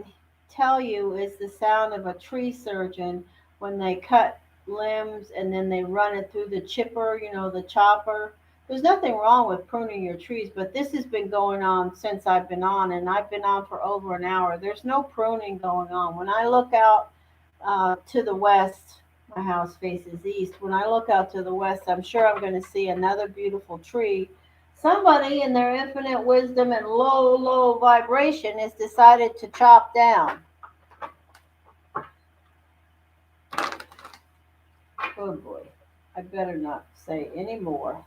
tell you is the sound of a tree surgeon when they cut limbs and then they run it through the chipper, the chopper. There's nothing wrong with pruning your trees, but this has been going on since I've been on, and I've been on for over an hour. There's no pruning going on. When I look out to the west, my house faces east. When I look out to the west, I'm sure I'm going to see another beautiful tree. Somebody, in their infinite wisdom and low, low vibration, has decided to chop down. Oh boy, I better not say any more.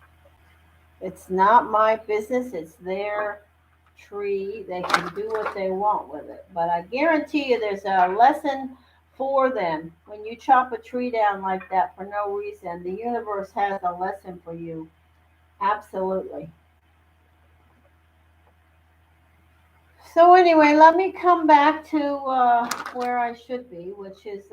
It's not my business, it's their tree. They can do what they want with it. But I guarantee you there's a lesson for them. When you chop a tree down like that for no reason, the universe has a lesson for you. Absolutely. So anyway, let me come back to where I should be, which is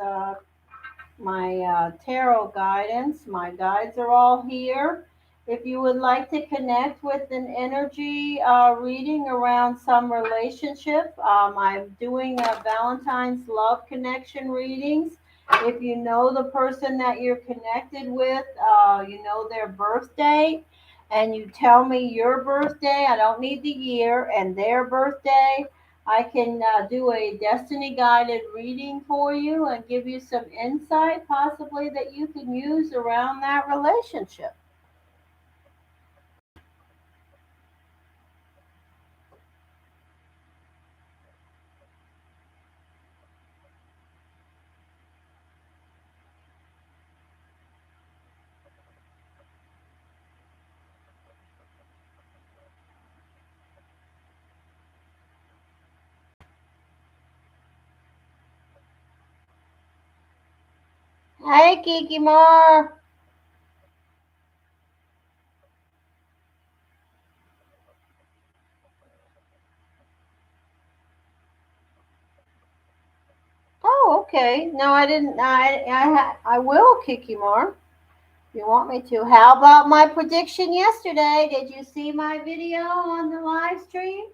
my tarot guidance. My guides are all here. If you would like to connect with an energy reading around some relationship, I'm doing Valentine's love connection readings. If you know the person that you're connected with, you know their birth date, and you tell me your birthday, I don't need the year, and their birthday, I can do a destiny guided reading for you and give you some insight possibly that you can use around that relationship. Hey, Kiki Mar. Oh, okay. No, I didn't. I will, Kiki Mar. You want me to? How about my prediction yesterday? Did you see my video on the live stream?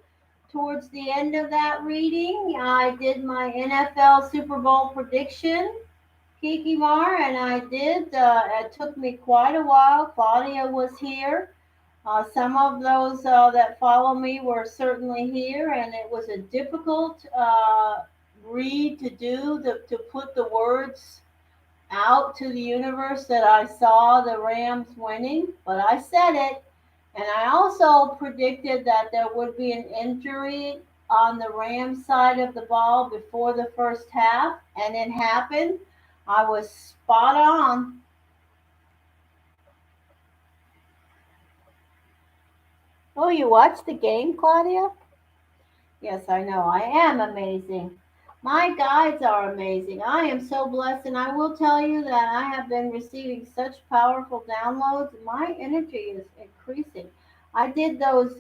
Towards the end of that reading, I did my NFL Super Bowl prediction, Kiki Mar, and I did. It took me quite a while. Claudia was here. Some of those that follow me were certainly here, and it was a difficult read to do, to put the words out to the universe that I saw the Rams winning, but I said it. And I also predicted that there would be an injury on the Rams side of the ball before the first half, and it happened. I was spot on. Oh, you watched the game, Claudia? Yes, I know. I am amazing. My guides are amazing. I am so blessed, and I will tell you that I have been receiving such powerful downloads. My energy is increasing. I did those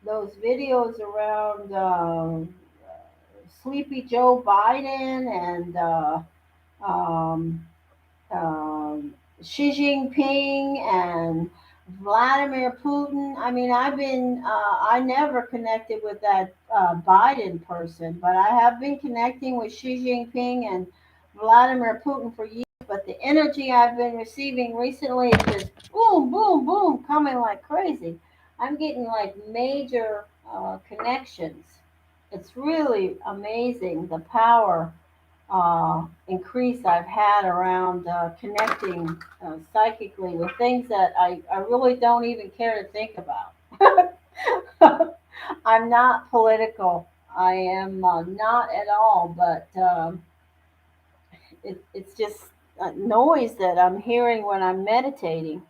videos around Sleepy Joe Biden and um, Xi Jinping and Vladimir Putin. I mean, I never connected with that Biden person, but I have been connecting with Xi Jinping and Vladimir Putin for years. But the energy I've been receiving recently is just boom, boom, boom, coming like crazy. I'm getting like major connections. It's really amazing the power increase I've had around connecting psychically with things that I really don't even care to think about. I'm not political. I am not at all, but it's just a noise that I'm hearing when I'm meditating.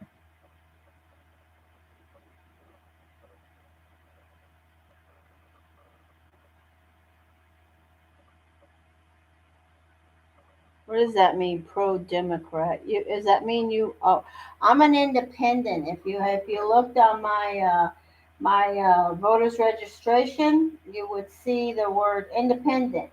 What does that mean, pro-democrat? Does that mean you? Oh, I'm an independent. If you looked on my voters registration, you would see the word independent.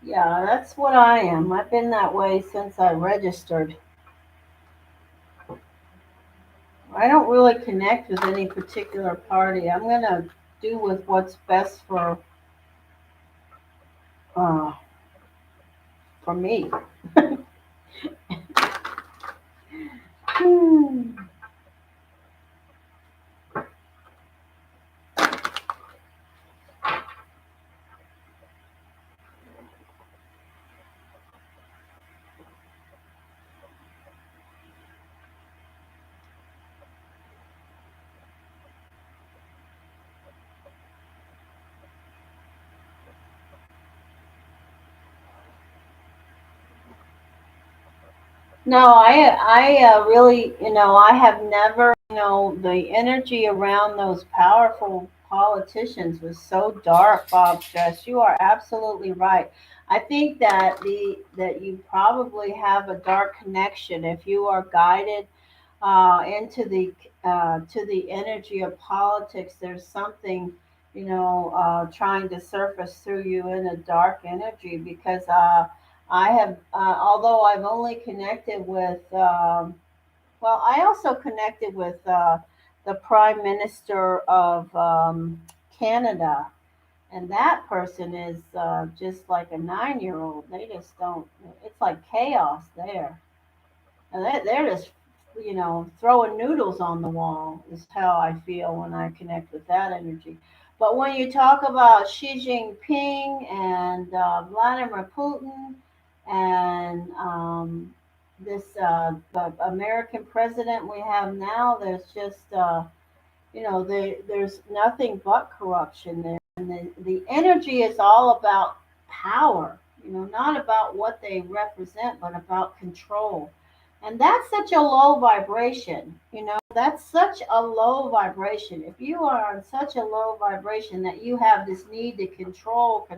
Yeah, that's what I am. I've been that way since I registered. I don't really connect with any particular party. I'm gonna do with what's best uh, for me. Hmm. No, I really, I have never, the energy around those powerful politicians was so dark, Bob Stress. You are absolutely right. I think that that you probably have a dark connection if you are guided into the to the energy of politics. There's something, trying to surface through you in a dark energy because I have, although I've only connected with, well, I also connected with the Prime Minister of Canada, and that person is just like a 9-year old. They just don't. It's like chaos there. And they're just, throwing noodles on the wall is how I feel when I connect with that energy. But when you talk about Xi Jinping and Vladimir Putin and this the American president we have now, there's just, there's nothing but corruption there. And the energy is all about power, not about what they represent, but about control. And that's such a low vibration, that's such a low vibration. If you are on such a low vibration that you have this need to control,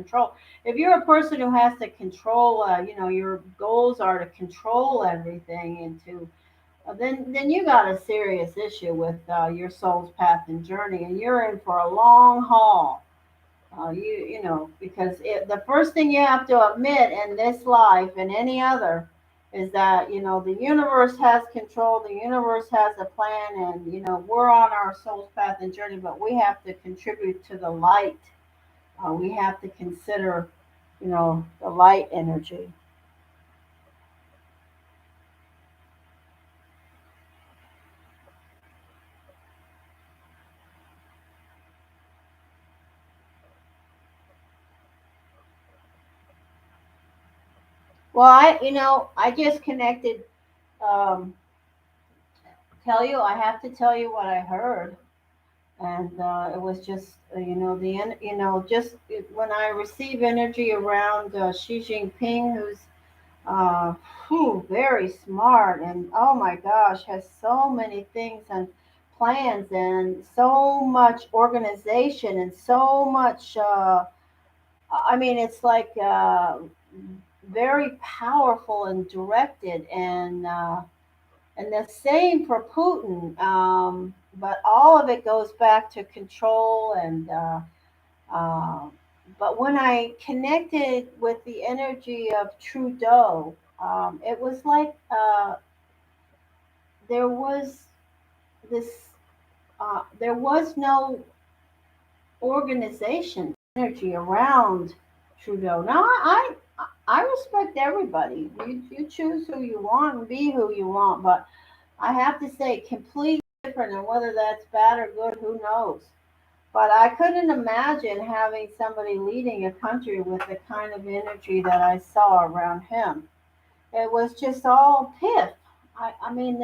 if you're a person who has to control, your goals are to control everything and to then you got a serious issue with your soul's path and journey, and you're in for a long haul. Because the first thing you have to admit in this life and any other is that the universe has control, the universe has a plan, and we're on our soul's path and journey, but we have to contribute to the light. We have to consider, the light energy. Well, I just connected. Um, I have to tell you what I heard, and it was just, just when I receive energy around Xi Jinping, who's very smart, and oh my gosh, has so many things and plans, and so much organization, and so much. I mean, it's like very powerful and directed, and the same for Putin. But all of it goes back to control and. Uh, but when I connected with the energy of Trudeau, it was like there was this. There was no organization energy around Trudeau. Now I respect everybody. You choose who you want and be who you want, but I have to say completely different, and whether that's bad or good, who knows? But I couldn't imagine having somebody leading a country with the kind of energy that I saw around him. It was just all piff. I mean,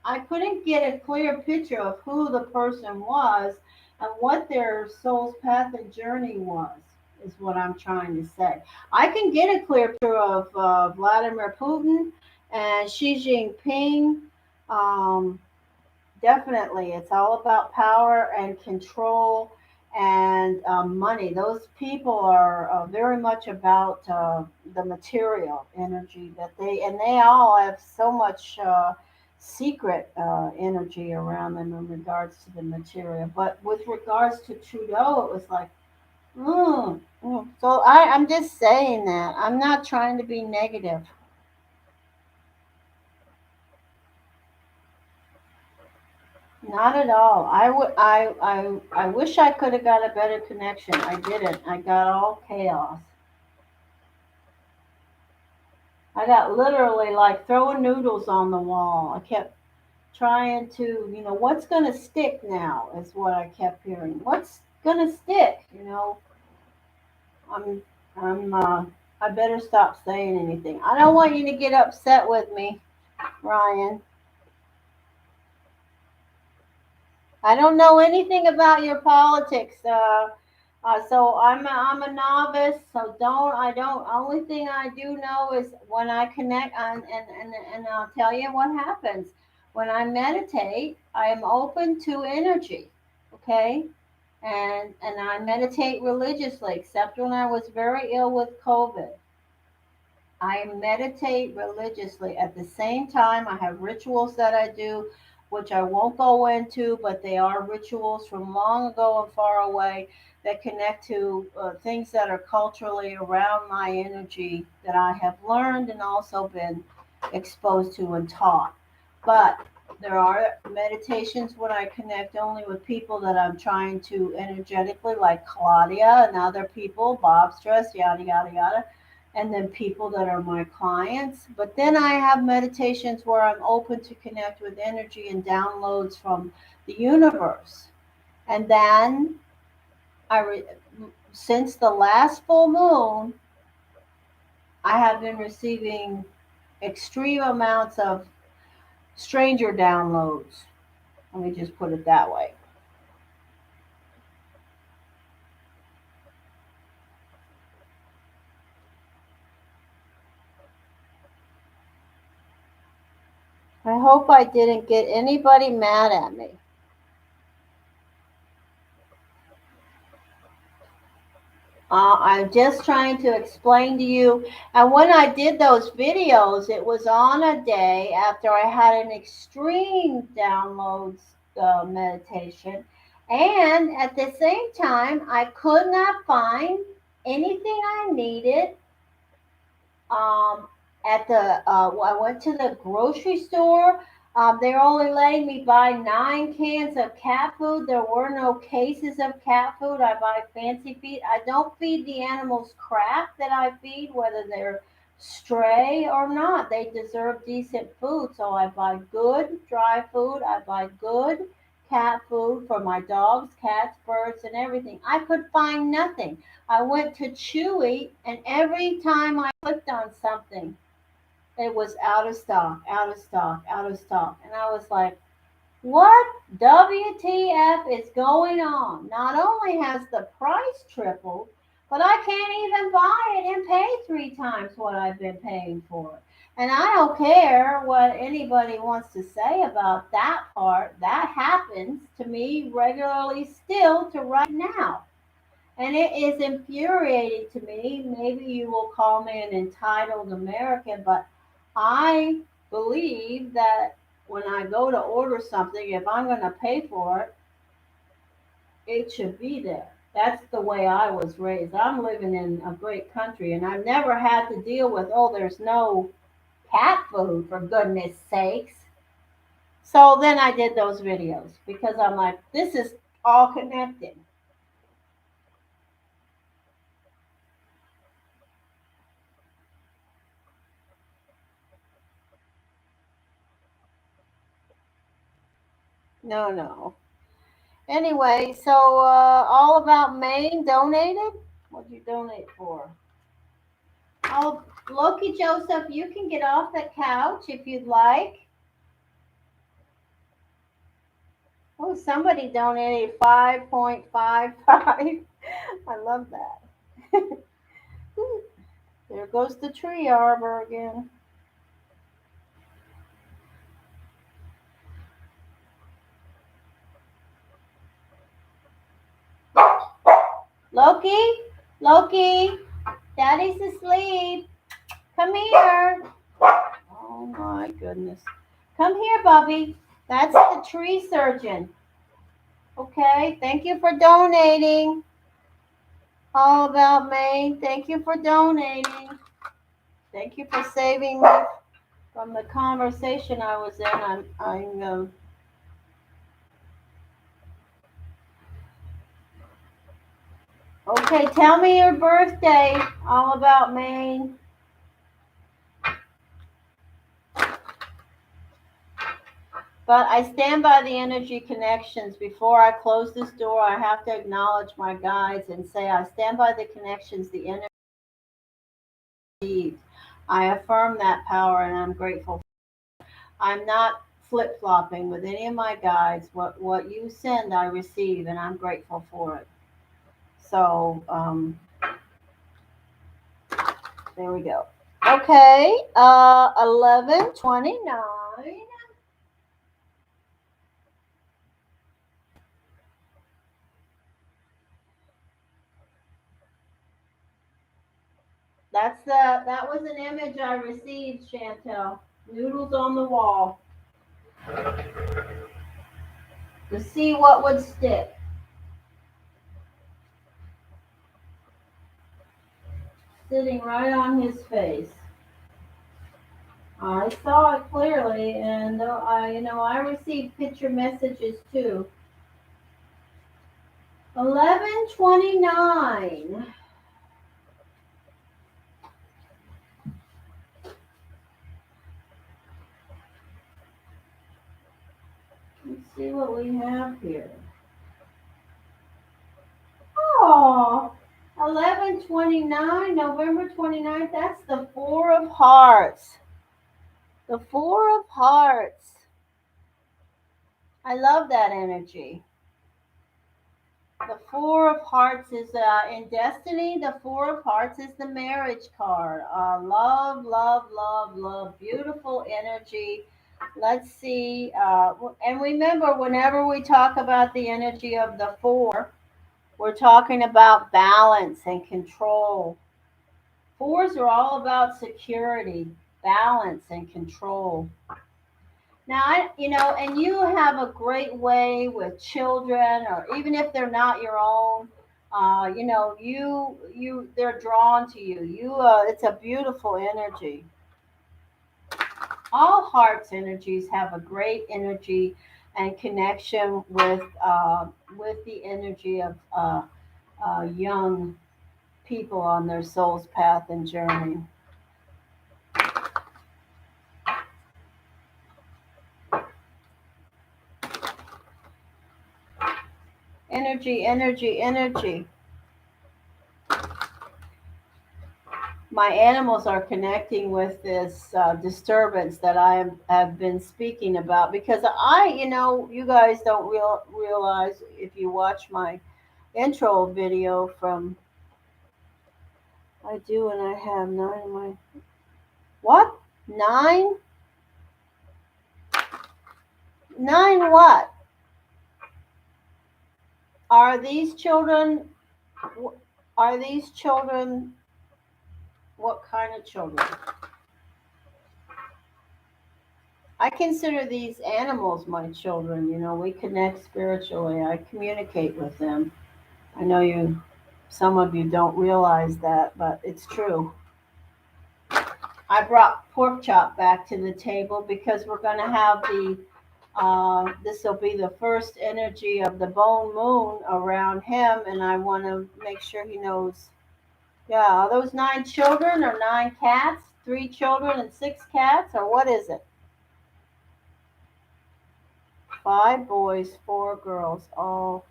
I couldn't get a clear picture of who the person was and what their soul's path and journey was, is what I'm trying to say. I can get a clear picture of Vladimir Putin and Xi Jinping. Um, Definitely. It's all about power and control and money. Those people are very much about the material energy and they all have so much secret energy around them in regards to the material. But with regards to Trudeau, it was like, mm. So I'm just saying that. I'm not trying to be negative. Not at all. I wish I could have got a better connection. I didn't. I got all chaos. I got literally like throwing noodles on the wall. I kept trying to, what's going to stick now is what I kept hearing. What's going to stick? I'm, I better stop saying anything. I don't want you to get upset with me, Ryan. I don't know anything about your politics. So I'm a novice. So don't. Only thing I do know is when I connect, and I'll tell you what happens when I meditate. I am open to energy. Okay, and I meditate religiously, except when I was very ill with COVID. I meditate religiously. At the same time, I have rituals that I do, which I won't go into, but they are rituals from long ago and far away that connect to things that are culturally around my energy that I have learned and also been exposed to and taught. But there are meditations when I connect only with people that I'm trying to energetically, like Claudia and other people, Bob Stress, yada, yada, yada, and then people that are my clients. But then I have meditations where I'm open to connect with energy and downloads from the universe. And then since the last full moon, I have been receiving extreme amounts of stranger downloads. Let me just put it that way. I hope I didn't get anybody mad at me. I'm just trying to explain to you. And when I did those videos, it was on a day after I had an extreme downloads meditation. And at the same time, I could not find anything I needed um, at I went to the grocery store. They're only letting me buy 9 cans of cat food. There were no cases of cat food. I buy fancy feed. I don't feed the animals crap that I feed, whether they're stray or not. They deserve decent food. So I buy good dry food. I buy good cat food for my dogs, cats, birds, and everything. I could find nothing. I went to Chewy, and every time I clicked on something, it was out of stock, out of stock, out of stock. And I was like, what WTF is going on? Not only has the price tripled, but I can't even buy it and pay 3 times what I've been paying for it. And I don't care what anybody wants to say about that part. That happens to me regularly still to right now. And it is infuriating to me. Maybe you will call me an entitled American, but I believe that when I go to order something, if I'm going to pay for it, it should be there. That's the way I was raised. I'm living in a great country, and I've never had to deal with, oh, there's no cat food, for goodness sakes. So then I did those videos because I'm like, this is all connected. No, no. Anyway, so all about Maine donated. What'd you donate for? Oh, Loki Joseph, you can get off the couch if you'd like. Oh, somebody donated 5.55. I love that. There goes the tree arbor again. Loki, Loki, Daddy's asleep. Come here. Oh my goodness. Come here, Bubby. That's the tree surgeon. Okay, thank you for donating. All about Maine. Thank you for donating. Thank you for saving me from the conversation I was in. Okay. Tell me your birthday. All about Maine. But I stand by the energy connections. Before I close this door, I have to acknowledge my guides and say I stand by the connections the energy needs. I affirm that power and I'm grateful. I'm not flip flopping with any of my guides. What you send, I receive, and I'm grateful for it. So there we go. Okay, 11:29. That was an image I received, Chantel. Noodles on the wall to see what would stick. Sitting right on his face. I saw it clearly, and I received picture messages too. 11:29. Let's see what we have here. Oh, 11:29, November 29th. That's the Four of Hearts. The Four of Hearts. I love that energy. The Four of Hearts is in Destiny. The Four of Hearts is the marriage card. Love, love, love, love. Beautiful energy. Let's see. And remember, whenever we talk about the energy of the four, we're talking about balance and control. Fours are all about security, balance, and control. Now, and you have a great way with children, or even if they're not your own, they're drawn to you. It's a beautiful energy. All hearts energies have a great energy and connection with the energy of young people on their soul's path and journey. Energy, energy, energy. My animals are connecting with this disturbance that have been speaking about because you guys don't realize if you watch my intro video from I do and I have nine of my what nine nine what are these children? Are these children? What kind of children? I consider these animals my children. We connect spiritually. I communicate with them. I know some of you don't realize that, but it's true. I brought pork chop back to the table because we're going to have this will be the first energy of the bone moon around him, and I want to make sure he knows. Yeah, are those nine children or nine cats? Three children and six cats, or what is it? Five boys, four girls. Oh,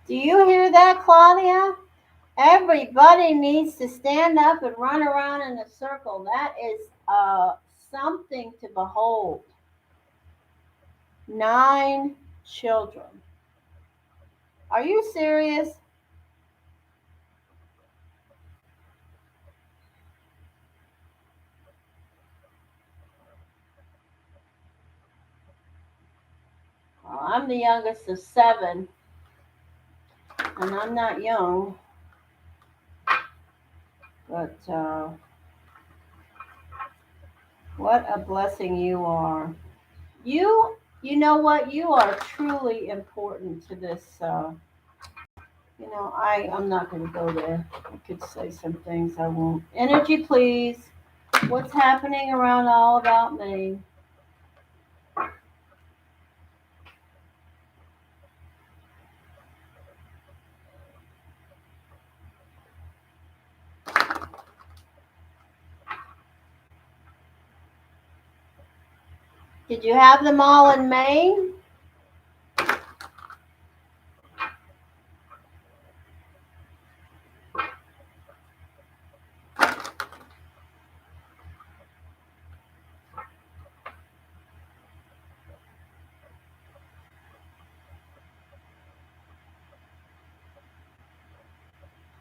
do you hear that, Claudia? Everybody needs to stand up and run around in a circle. That is something to behold. Nine children. Are you serious? Well, I'm the youngest of seven, and I'm not young, but what a blessing you are. You You know what? You are truly important to this. I'm not going to go there. I could say some things I won't. Energy, please. What's happening around all about me? Did you have them all in Maine?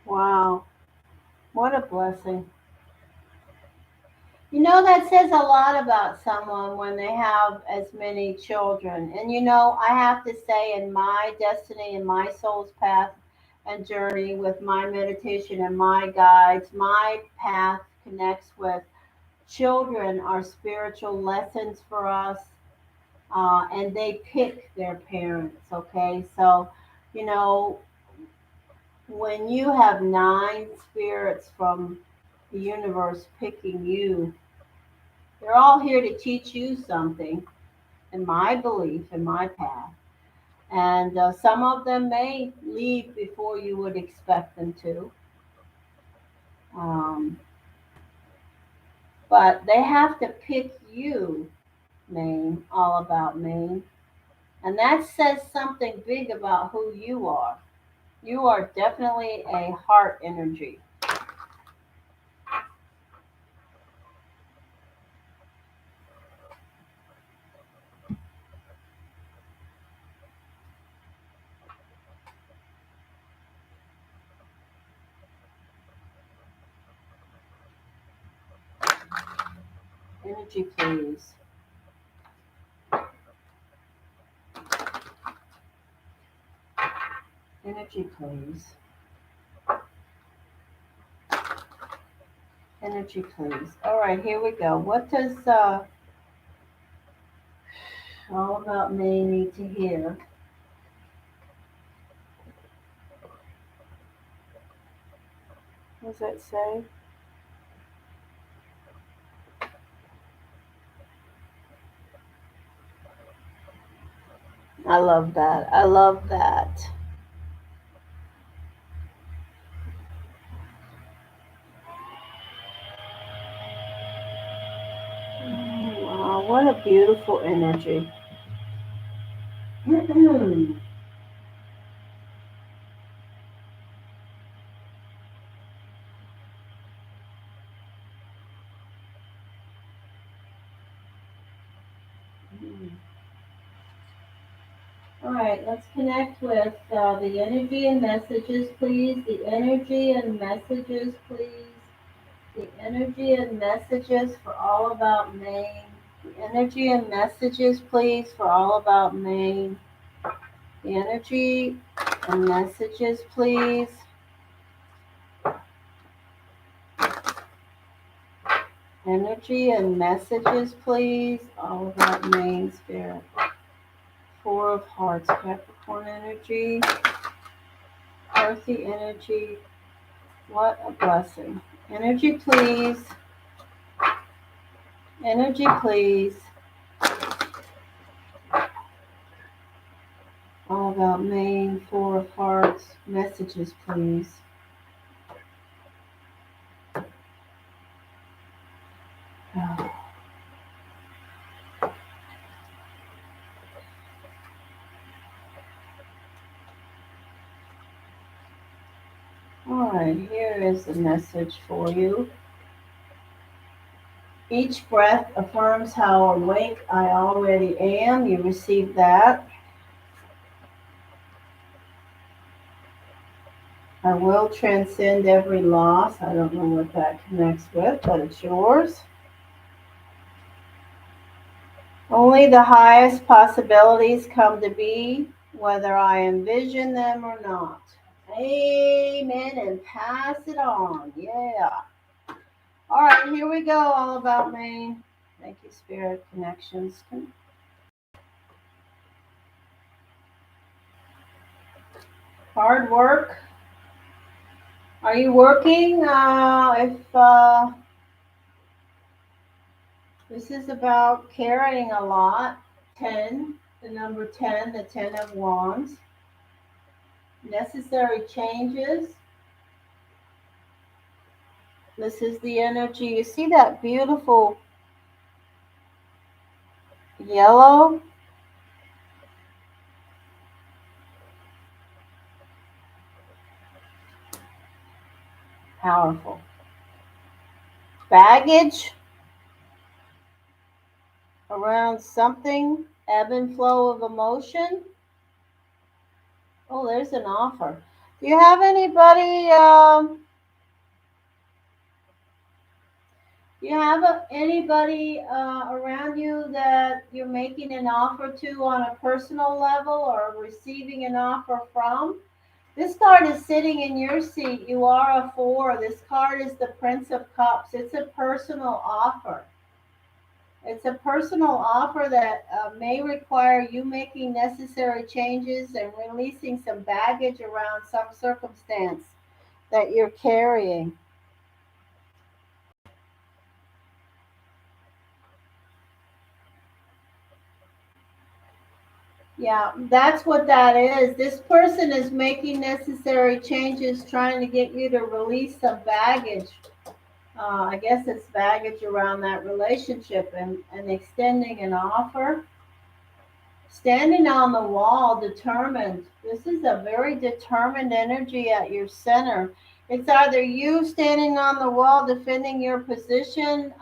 Wow, what a blessing. That says a lot about someone when they have as many children. And I have to say, in my destiny, in my soul's path and journey with my meditation and my guides, my path connects with children are spiritual lessons for us, and they pick their parents, okay? So, you know, when you have nine spirits from the universe picking you, they're all here to teach you something, in my belief, in my path. And some of them may leave before you would expect them to. Um, but they have to pick you, Maine, all about Maine. And that says something big about who you are. You are definitely a heart energy. Energy, please. Energy, please. Energy, please. All right, here we go. What does all about May need to hear? What does that say? I love that. I love that. Oh, wow, what a beautiful energy. All right, let's connect with the energy and messages, please. The energy and messages, please. The energy and messages for all about Maine. The energy and messages, please, for all about Maine. The energy and messages, please. Energy and messages, please. All about Maine spirit. Four of Hearts, Capricorn energy, earthy energy. What a blessing. Energy, please. Energy, please. All about Maine, Four of Hearts. Messages, please. All right, here is the message for you. Each breath affirms how awake I already am. You received that. I will transcend every loss. I don't know what that connects with, but it's yours. Only the highest possibilities come to be, whether I envision them or not. Amen. And pass it on. Yeah. All right, here we go. All about Maine. Thank you, Spirit Connections. Hard work. Are you working? If this is about carrying a lot. 10, the number 10, the 10 of wands. Necessary changes. This is the energy. You see that beautiful yellow? Powerful. Baggage around something. Ebb and flow of emotion. Oh, there's an offer. Do you have anybody? Do you have anybody around you that you're making an offer to on a personal level or receiving an offer from? This card is sitting in your seat. You are a 4. This card is the Prince of Cups. It's a personal offer. It's a personal offer that may require you making necessary changes and releasing some baggage around some circumstance that you're carrying. Yeah, that's what that is. This person is making necessary changes, trying to get you to release some baggage. I guess it's baggage around that relationship and extending an offer. Standing on the wall, determined. This is a very determined energy at your center. It's either you standing on the wall defending your position,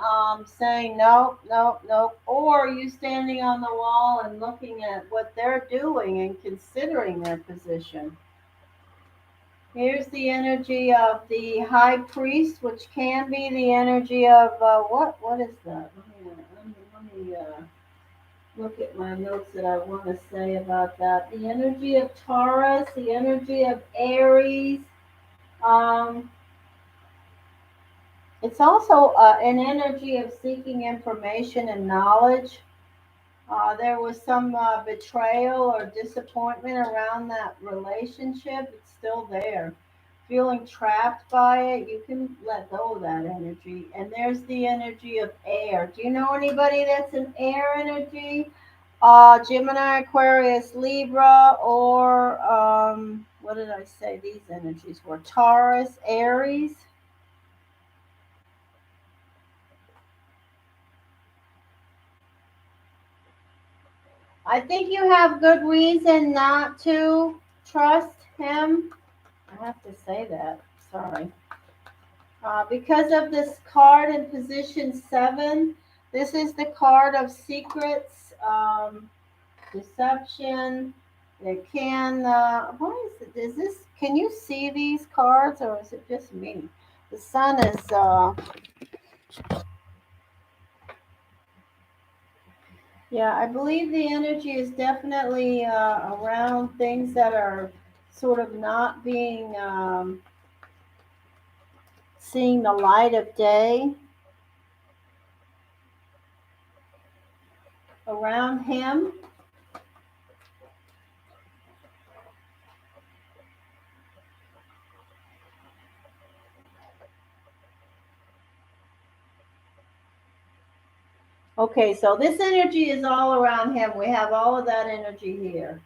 saying no, no, no, or you standing on the wall and looking at what they're doing and considering their position. Here's the energy of the high priest, which can be the energy of what is that? Let me look at my notes that I want to say about that. The energy of Taurus, the energy of Aries. Um, it's also an energy of seeking information and knowledge. There was some betrayal or disappointment around that relationship. It's still there. Feeling trapped by it, you can let go of that energy. And there's the energy of air. Do you know anybody that's an air energy? Gemini, Aquarius, Libra, or what did I say? These energies were Taurus, Aries. I think you have good reason not to trust him. I have to say that. Sorry. Because of this card in position 7, this is the card of secrets, deception. It can, what is it? Is this, can you see these cards or is it just me? The sun is, yeah, I believe the energy is definitely around things that are sort of not being, seeing the light of day around him. Okay, so this energy is all around him. We have all of that energy here.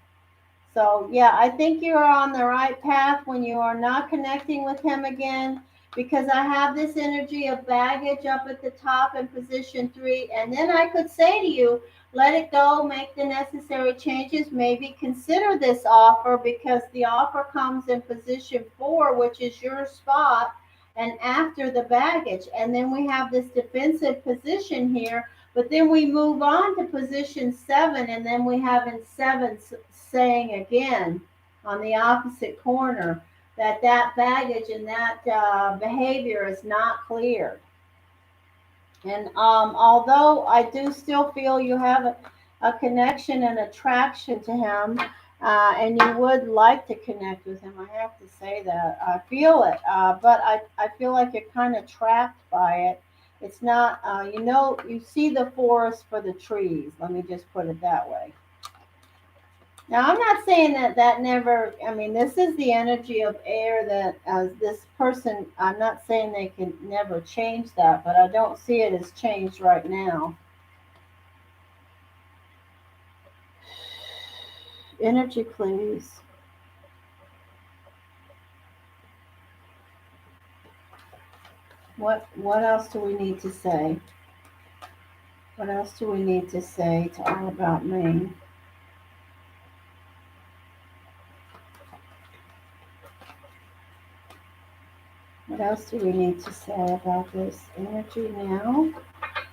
So, yeah, I think you're on the right path when you are not connecting with him again because I have this energy of baggage up at the top in position 3. And then I could say to you, let it go, make the necessary changes, maybe consider this offer because the offer comes in position 4, which is your spot, and after the baggage. And then we have this defensive position here, but then we move on to position 7, and then we have in 7 saying again on the opposite corner that that baggage and that behavior is not cleared. And although I do still feel you have a connection and attraction to him, and you would like to connect with him, I have to say that. I feel it, but I feel like you're kind of trapped by it. It's not, you see the forest for the trees. Let me just put it that way. Now, I'm not saying that that never, I mean, this is the energy of air that this person, I'm not saying they can never change that, but I don't see it as changed right now. Energy, please. What else do we need to say? What else do we need to say to all about me? What else do we need to say about this energy now?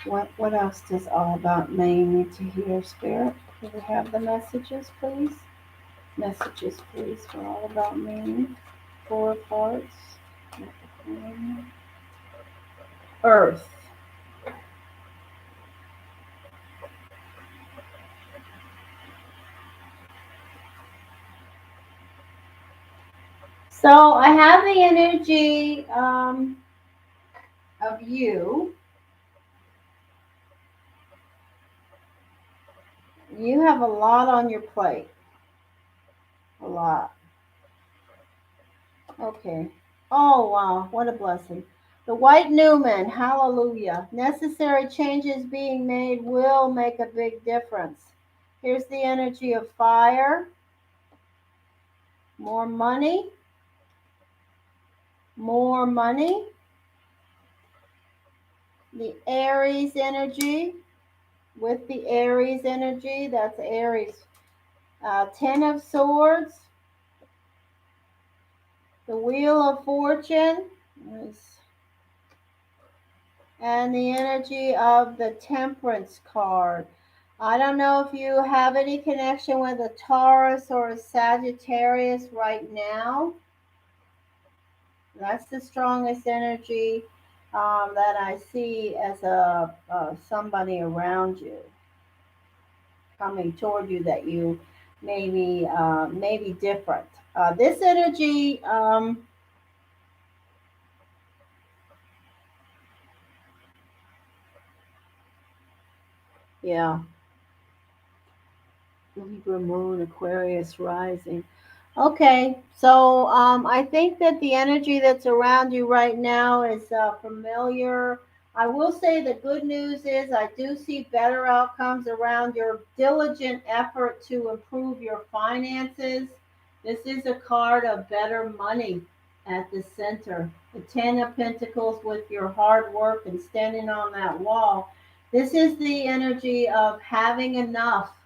What else does all about me need to hear, Spirit? Do we have the messages, please? Messages, please, for all about me. Four parts. Earth. So I have the energy of you. You have a lot on your plate. A lot. Okay. Oh, wow. What a blessing. The White Newman. Hallelujah. Necessary changes being made will make a big difference. Here's the energy of fire. More money. More money. The Aries energy. With the Aries energy, that's Aries. Ten of Swords. The Wheel of Fortune. And the energy of the Temperance card. I don't know if you have any connection with a Taurus or a Sagittarius right now. That's the strongest energy that I see as a somebody around you coming toward you that you maybe different. This energy, yeah, Libra Moon, Aquarius rising. Okay, so I think that the energy that's around you right now is familiar. I will say the good news is I do see better outcomes around your diligent effort to improve your finances. This is a card of better money at the center. The Ten of Pentacles with your hard work and standing on that wall. This is the energy of having enough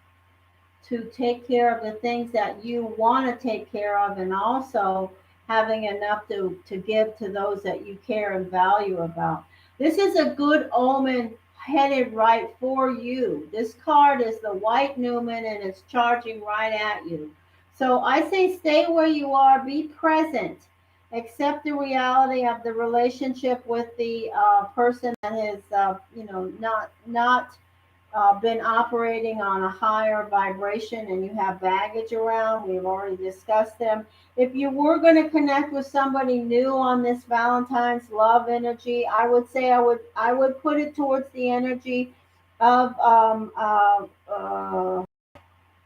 to take care of the things that you want to take care of, and also having enough to give to those that you care and value about. This is a good omen headed right for you. This card is the White Newman and it's charging right at you. So I say stay where you are, be present, accept the reality of the relationship with the person that has, not been operating on a higher vibration and you have baggage around, we've already discussed them. If you were going to connect with somebody new on this Valentine's love energy, I would say I would put it towards the energy of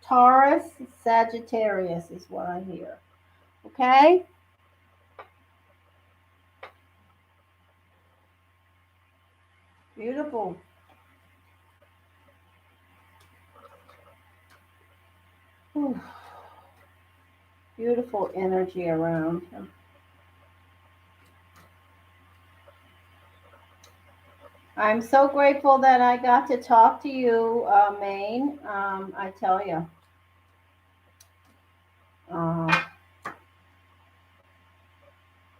Taurus, Sagittarius is what I hear. Okay, beautiful. Whew. Beautiful energy around. I'm so grateful that I got to talk to you, Maine. I tell you, uh,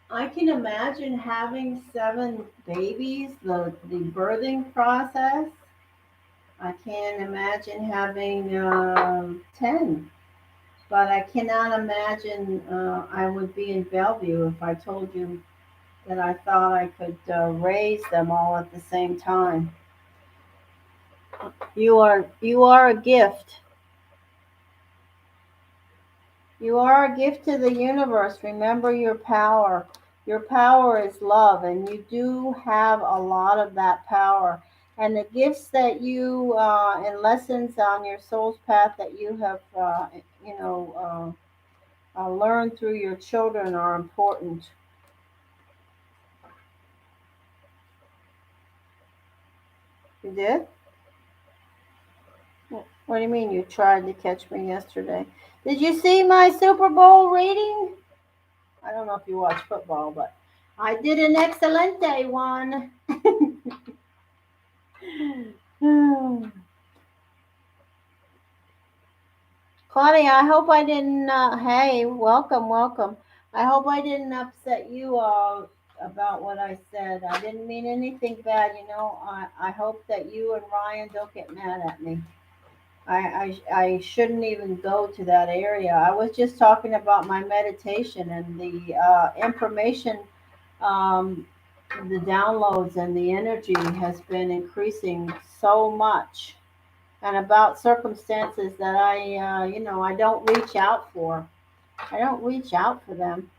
I can imagine having seven babies, the birthing process. I can imagine having 10, but I cannot imagine I would be in Bellevue if I told you that I thought I could raise them all at the same time. You are a gift. You are a gift to the universe. Remember your power. Your power is love, and you do have a lot of that power. And the gifts that you and lessons on your soul's path that you have learn through your children are important. You did? What do you mean you tried to catch me yesterday? Did you see my Super Bowl reading? I don't know if you watch football, but I did an excelente one. Claudia, I hope I didn't. Hey, welcome, welcome. I hope I didn't upset you all about what I said. I didn't mean anything bad. I hope that you and Ryan don't get mad at me. I shouldn't even go to that area. I was just talking about my meditation and the information, um, the downloads and the energy has been increasing so much, and about circumstances that I don't reach out for. I don't reach out for them.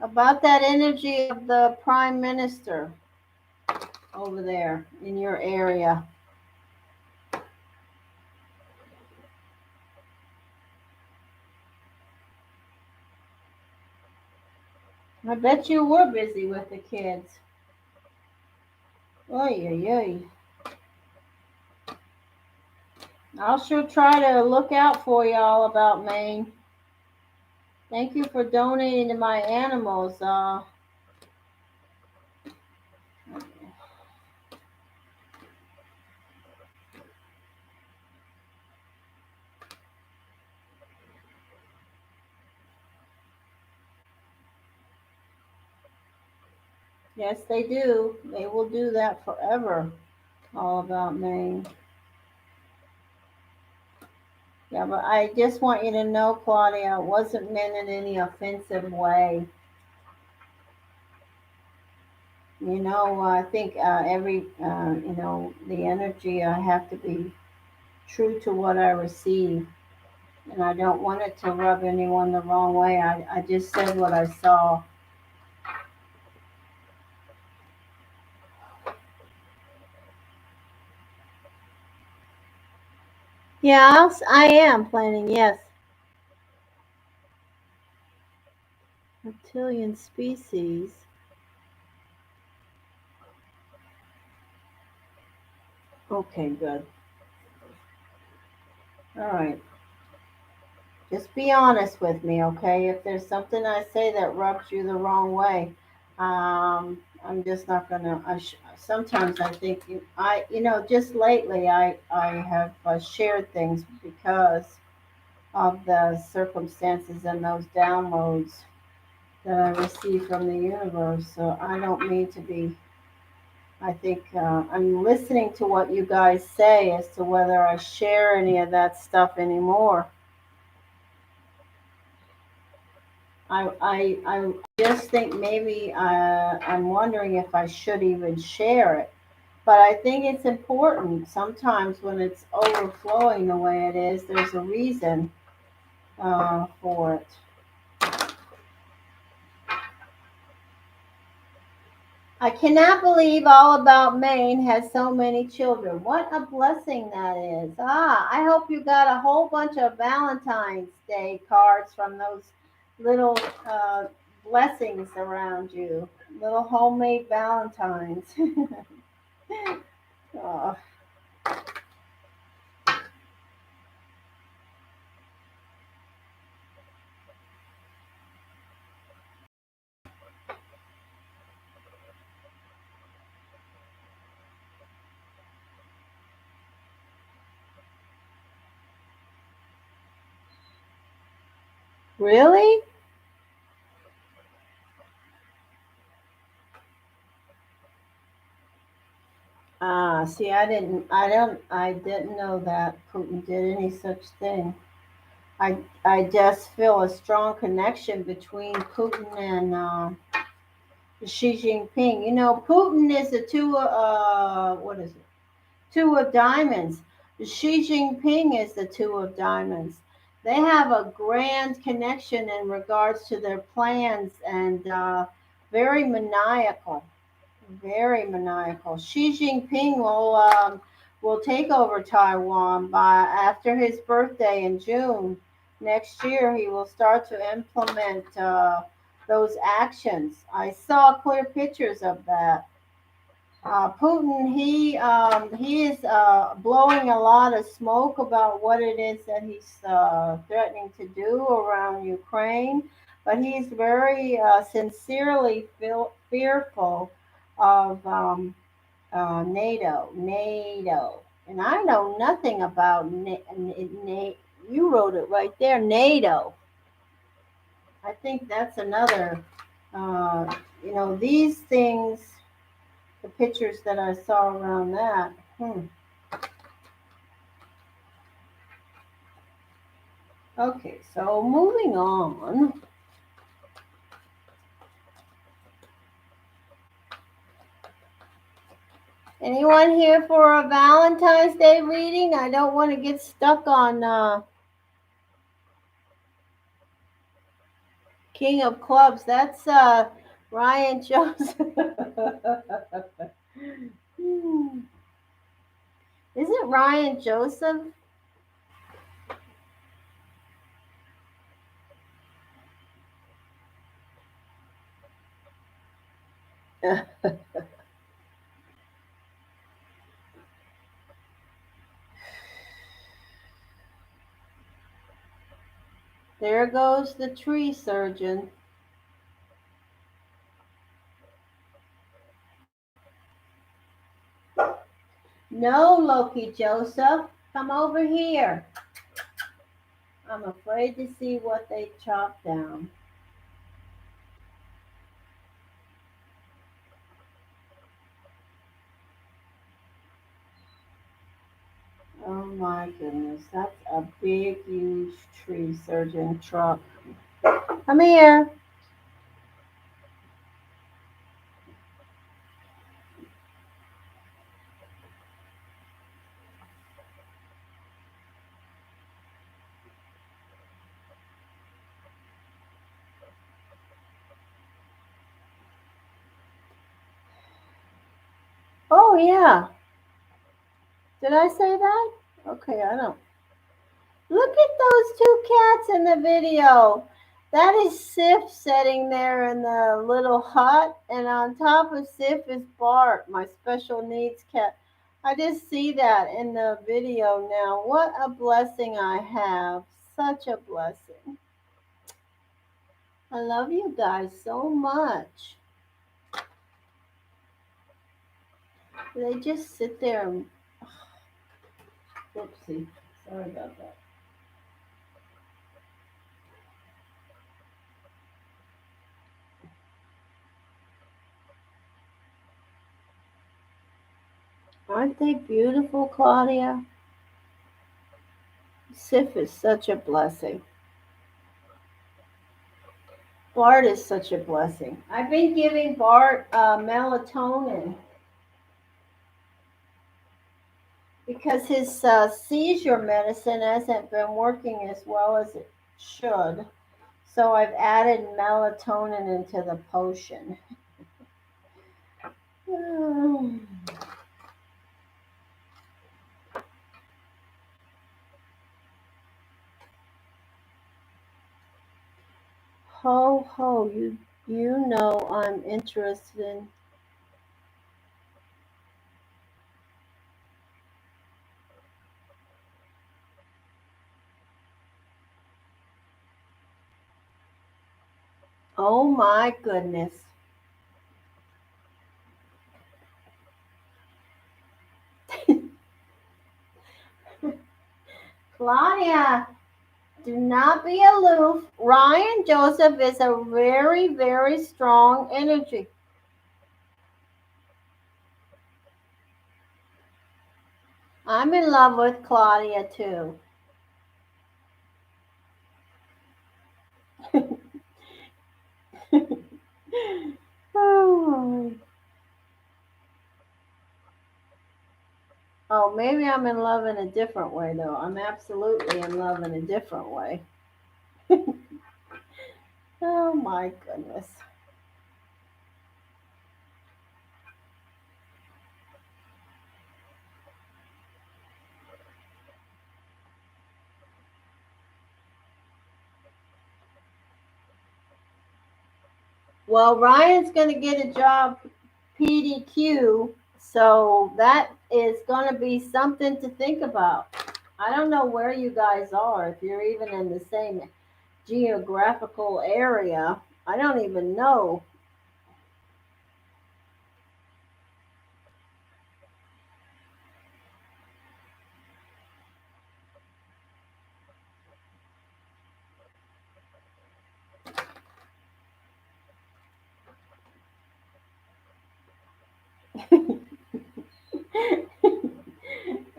About that energy of the prime minister over there in your area. I bet you were busy with the kids. Oy, oy, oy. I'll sure try to look out for y'all about Maine. Thank you for donating to my animals. Yes, they do. They will do that forever. All about Maine. Yeah, but I just want you to know, Claudia, it wasn't meant in any offensive way. I think the energy, I have to be true to what I receive. And I don't want it to rub anyone the wrong way. I just said what I saw. Yeah, I am planning, yes. Reptilian species. Okay, good. All right. Just be honest with me, okay? If there's something I say that rubs you the wrong way, I'm just not gonna. Sometimes I think just lately I have shared things because of the circumstances and those downloads that I receive from the universe. So I don't mean to be. I think I'm listening to what you guys say as to whether I share any of that stuff anymore. I just think maybe I'm wondering if I should even share it. But I think it's important sometimes when it's overflowing the way it is, there's a reason for it. I cannot believe All About Maine has so many children. What a blessing that is. I hope you got a whole bunch of Valentine's Day cards from those little blessings around you. Little homemade Valentines. Oh, really? See, I didn't know that Putin did any such thing. I just feel a strong connection between Putin and Xi Jinping. Putin is a what is it? Two of diamonds. Xi Jinping is the two of diamonds. They have a grand connection in regards to their plans and Very maniacal. Very maniacal. Xi Jinping will take over Taiwan by after his birthday in June next year. He will start to implement those actions. I saw clear pictures of that. Putin, he is blowing a lot of smoke about what it is that he's threatening to do around Ukraine, but he's very sincerely fearful of NATO, and I know nothing about You wrote it right there, NATO. I think that's another. These things, the pictures that I saw around that. Okay, so moving on. Anyone here for a Valentine's Day reading? I don't want to get stuck on King of Clubs. That's Ryan Joseph. Is it Ryan Joseph? There goes the tree surgeon. No, Loki Joseph, come over here. I'm afraid to see what they chopped down. Oh my goodness, that's a big, huge tree surgeon truck. Come here. Oh yeah. Did I say that? Okay, I don't. Look at those two cats in the video. That is Sif sitting there in the little hut, and on top of Sif is Bart, my special needs cat. I just see that in the video now. What a blessing I have. Such a blessing. I love you guys so much. They just sit there and. Whoopsie. Sorry about that. Aren't they beautiful, Claudia? Sif is such a blessing. Bart is such a blessing. I've been giving Bart melatonin because his seizure medicine hasn't been working as well as it should. So I've added melatonin into the potion. Ho ho, you know I'm interested in. Oh my goodness. Claudia, do not be aloof. Ryan Joseph is a very, very strong energy. I'm in love with Claudia too. Oh, oh, maybe I'm in love in a different way though. I'm absolutely in love in a different way. Oh my goodness. Well, Ryan's going to get a job PDQ, so that is going to be something to think about. I don't know where you guys are, if you're even in the same geographical area. I don't even know.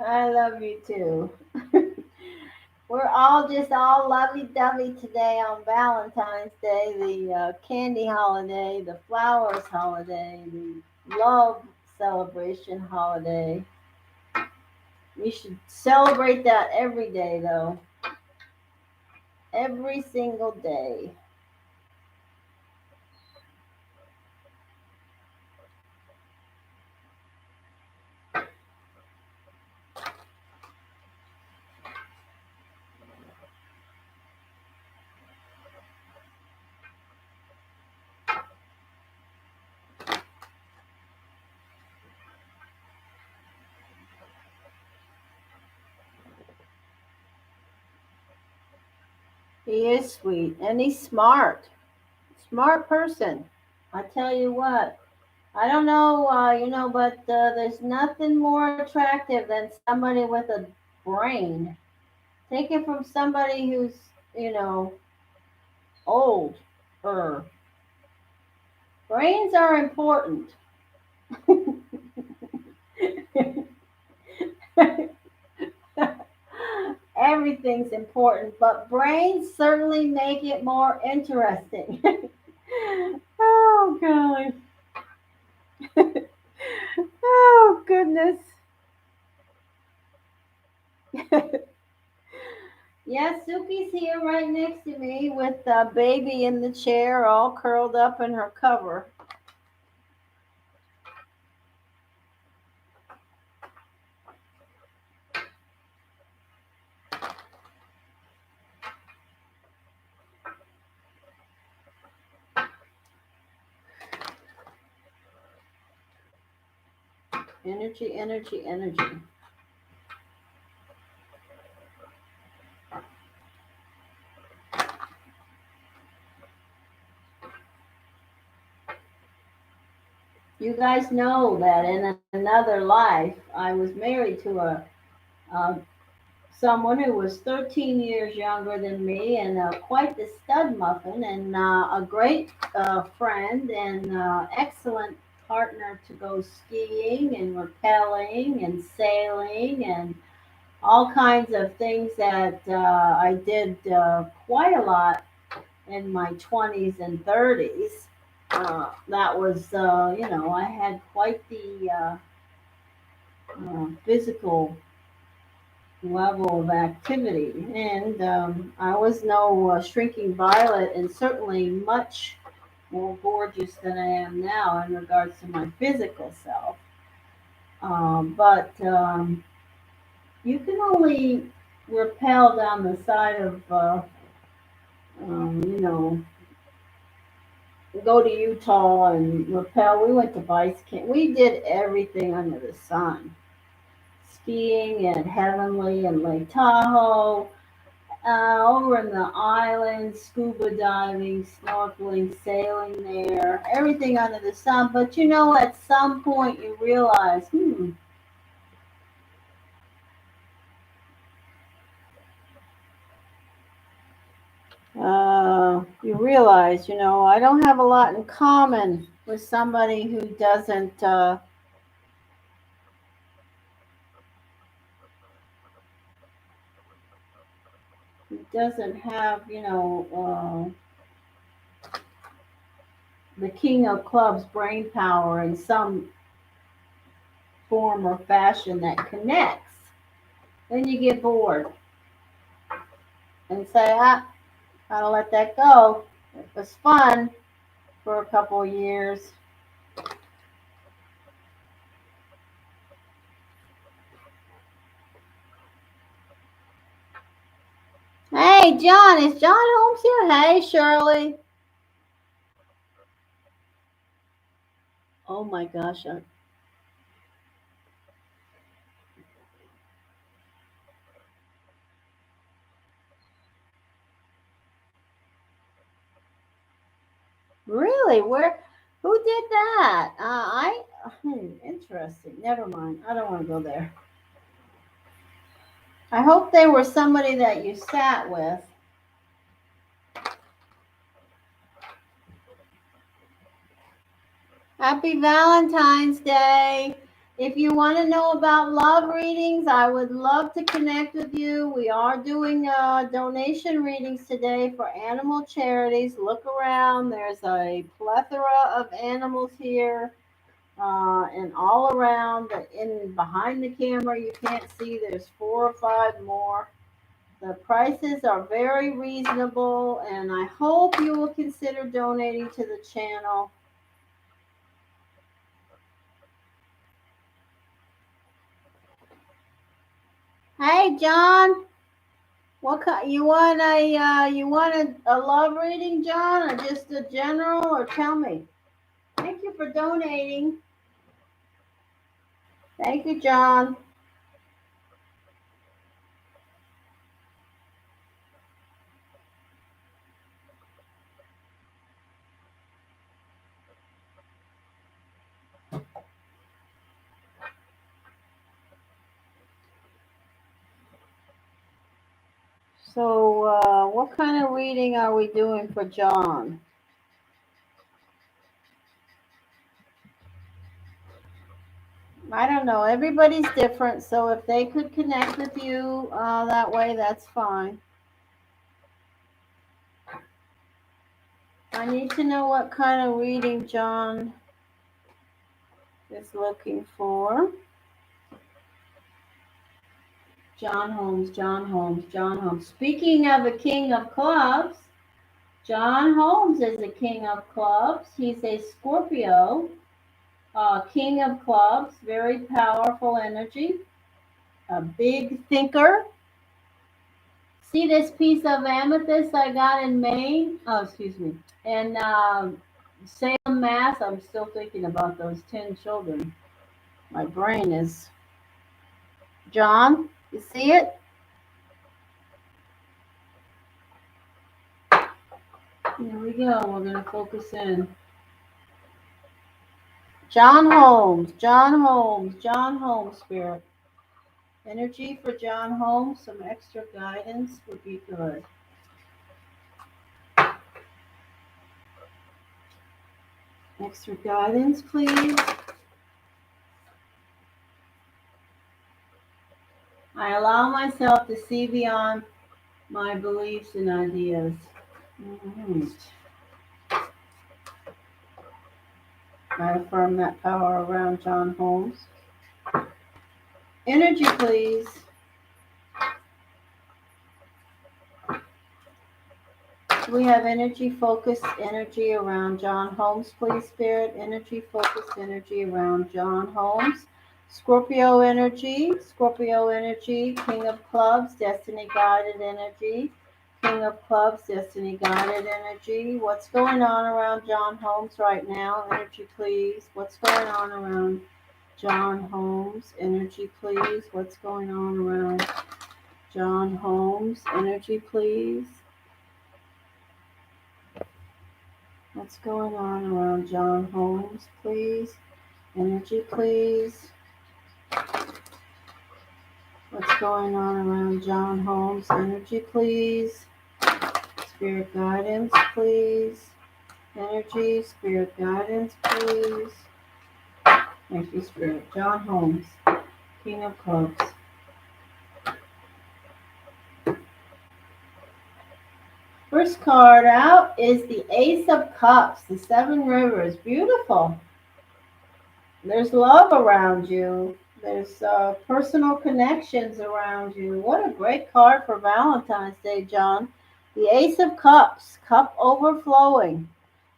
I love you too. We're all just all lovey-dovey today on Valentine's Day, the candy holiday, the flowers holiday, the love celebration holiday. We should celebrate that every day, though. Every single day. He is sweet and he's smart. Smart person. I tell you what. I don't know, but there's nothing more attractive than somebody with a brain. Take it from somebody who's, you know, old. Er, brains are important. Everything's important, but brains certainly make it more interesting. Oh, golly. Oh, goodness. Yes, Suki's here right next to me with baby in the chair, all curled up in her cover. Energy, energy, energy. You guys know that in another life, I was married to a someone who was 13 years younger than me and quite the stud muffin and a great friend and excellent partner to go skiing and rappelling and sailing and all kinds of things that I did quite a lot in my 20s and 30s. That was, I had quite the physical level of activity. And I was no shrinking violet and certainly much more gorgeous than I am now in regards to my physical self. But you can only rappel down the side of, um, you know, go to Utah and rappel. We went to bike camp. We did everything under the sun. Skiing at Heavenly and Lake Tahoe, over in the islands, scuba diving, snorkeling, sailing there, everything under the sun. But at some point you realize, I don't have a lot in common with somebody who doesn't have, the king of clubs brain power in some form or fashion that connects. Then you get bored and say, gotta let that go. It was fun for a couple of years. Hey, John, is John Holmes here? Hey, Shirley. Oh my gosh. Really? Where? Who did that? Interesting. Never mind. I don't want to go there. I hope they were somebody that you sat with. Happy Valentine's Day. If you want to know about love readings, I would love to connect with you. We are doing donation readings today for animal charities. Look around. There's a plethora of animals here and all around. In behind the camera, you can't see. There's 4 or 5 more. The prices are very reasonable, and I hope you will consider donating to the channel. Hey, John. What kind, you want a love reading, John, or just a general, or tell me? Thank you for donating. Thank you, John. So, what kind of reading are we doing for John? I don't know. Everybody's different, so if they could connect with you that way, that's fine. I need to know what kind of reading John is looking for. John Holmes, John Holmes, John Holmes. Speaking of a king of clubs, John Holmes is a king of clubs. He's a Scorpio, king of clubs, very powerful energy, a big thinker. See this piece of amethyst I got in Maine? Oh, excuse me. In Salem, Mass. I'm still thinking about those 10 children. My brain is. John, you see it? Here we go. We're going to focus in. John Holmes, John Holmes, John Holmes, Spirit. Energy for John Holmes, some extra guidance would be good. Extra guidance, please. I allow myself to see beyond my beliefs and ideas. Mm-hmm. I affirm that power around John Holmes. Energy, please. We have energy, focused energy around John Holmes, please, Spirit. Energy, focused energy around John Holmes. Scorpio energy, King of Clubs, Destiny Guided energy. King of Clubs, Destiny Guided energy. What's going on around John Holmes right now? Energy, please. What's going on around John Holmes? Energy, please. What's going on around John Holmes? Energy, please. What's going on around John Holmes, please? Energy, please. What's going on around John Holmes? Energy, please. Spirit guidance, please. Energy, spirit guidance, please. Thank you, Spirit. John Holmes, King of Clubs. First card out is the Ace of Cups, the Seven Rivers. Beautiful. There's love around you. There's personal connections around you. What a great card for Valentine's Day, John. The Ace of Cups, cup overflowing.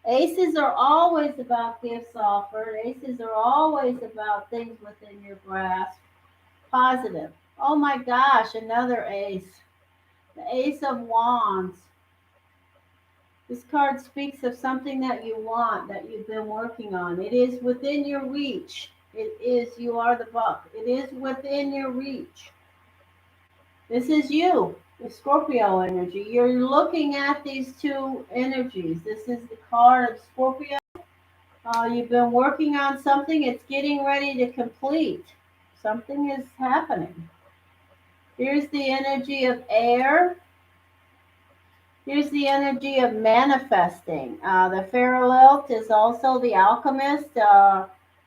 Aces are always about gifts offered. Aces are always about things within your grasp. Positive. Oh my gosh, another ace. The Ace of Wands. This card speaks of something that you want, that you've been working on. It is within your reach. It is, you are the buck. It is within your reach. This is you, the Scorpio energy. You're looking at these two energies. This is the card of Scorpio. You've been working on something. It's getting ready to complete. Something is happening. Here's the energy of air. Here's the energy of manifesting. The Pharaoh is also the alchemist.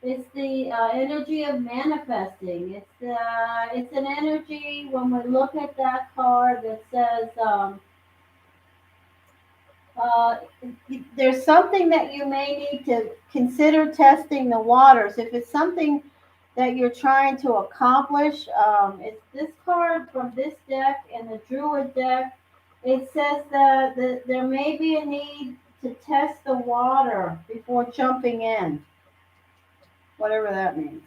It's the energy of manifesting. It's an energy when we look at that card that says uh, there's something that you may need to consider testing the waters. If it's something that you're trying to accomplish, it's this card from this deck and the Druid deck. It says that there may be a need to test the water before jumping in, whatever that means.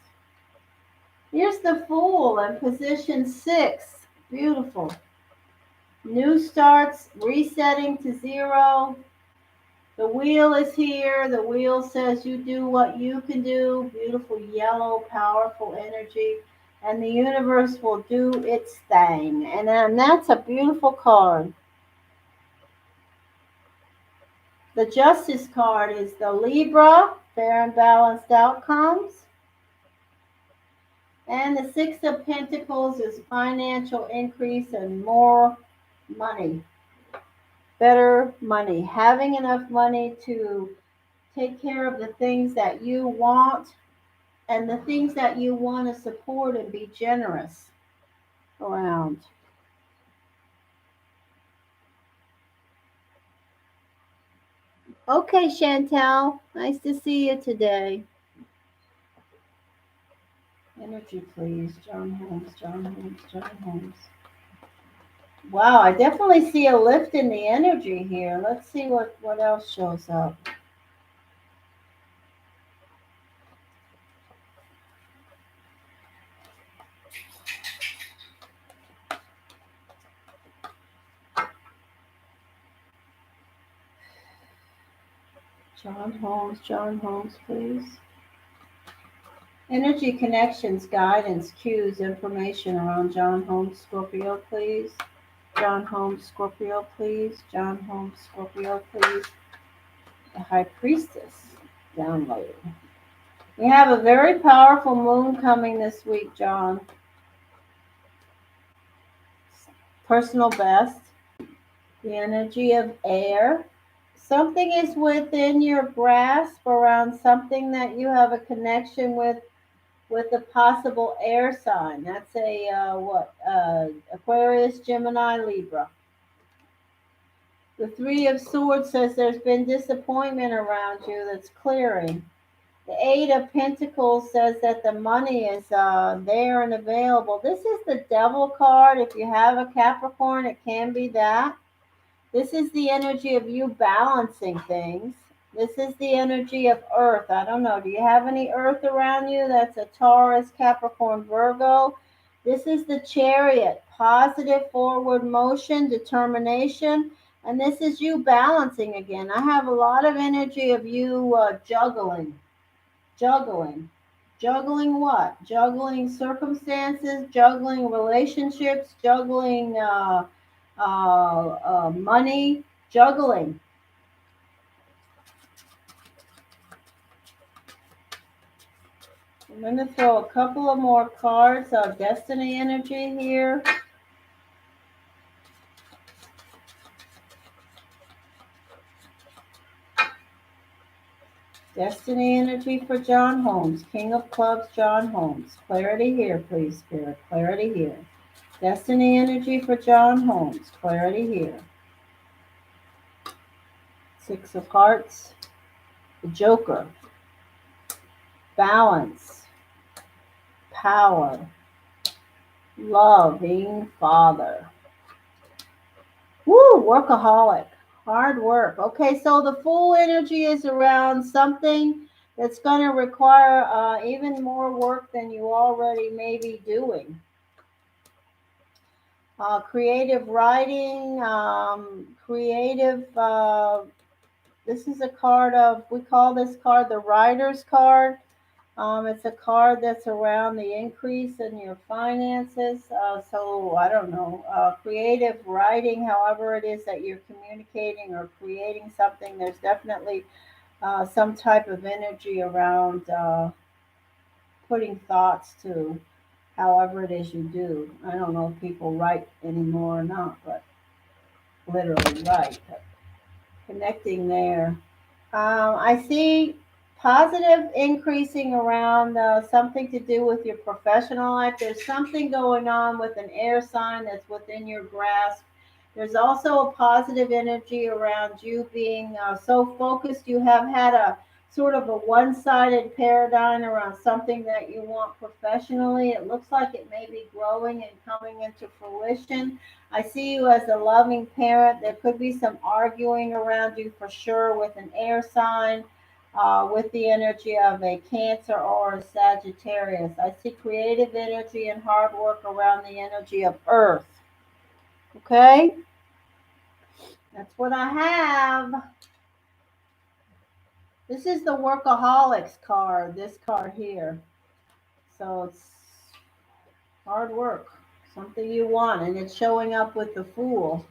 Here's the Fool in position 6. Beautiful. New starts, resetting to 0. The wheel is here. The wheel says you do what you can do. Beautiful yellow, powerful energy. And the universe will do its thing. And that's a beautiful card. The Justice card is the Libra, fair and balanced outcomes. And the Six of Pentacles is financial increase and more money. Better money. Having enough money to take care of the things that you want and the things that you want to support and be generous around. Okay, Chantel, nice to see you today. Energy, please. John Holmes, John Holmes, John Holmes. Wow, I definitely see a lift in the energy here. Let's see what else shows up. John Holmes, please. Energy connections, guidance, cues, information around John Holmes, Scorpio, please. John Holmes, Scorpio, please. John Holmes, Scorpio, please. The High Priestess downloading. We have a very powerful moon coming this week, John. Personal best. The energy of air. Something is within your grasp around something that you have a connection with a possible air sign. That's a Aquarius, Gemini, Libra. The Three of Swords says there's been disappointment around you that's clearing. The Eight of Pentacles says that the money is there and available. This is the Devil card. If you have a Capricorn, it can be that. This is the energy of you balancing things. This is the energy of Earth. I don't know. Do you have any Earth around you? That's a Taurus, Capricorn, Virgo. This is the Chariot. Positive forward motion, determination. And this is you balancing again. I have a lot of energy of you juggling. Juggling. Juggling what? Juggling circumstances, juggling relationships, juggling money, juggling. I'm going to throw a couple of more cards of destiny energy here. Destiny energy for John Holmes. King of Clubs, John Holmes. Clarity here, please, Spirit. Clarity here. Destiny energy for John Holmes. Clarity here. Six of Hearts. The Joker. Balance. Power. Loving Father. Woo, workaholic. Hard work. Okay, so the Fool energy is around something that's going to require even more work than you already may be doing. Creative writing, creative This is a card of, we call this card the Rider's card. It's a card that's around the increase in your finances. So I don't know, creative writing, however it is that you're communicating or creating something. There's definitely some type of energy around putting thoughts to however it is you do. I don't know if people write anymore or not, but literally write. But connecting there. I see positive increasing around something to do with your professional life. There's something going on with an air sign that's within your grasp. There's also a positive energy around you being so focused. You have had a sort of a one sided paradigm around something that you want professionally. It looks like it may be growing and coming into fruition. I see you as a loving parent. There could be some arguing around you for sure with an air sign, with the energy of a Cancer or a Sagittarius. I see creative energy and hard work around the energy of Earth. Okay? That's what I have. This is the Workaholics card, this card here. So it's hard work, something you want, and it's showing up with the Fool.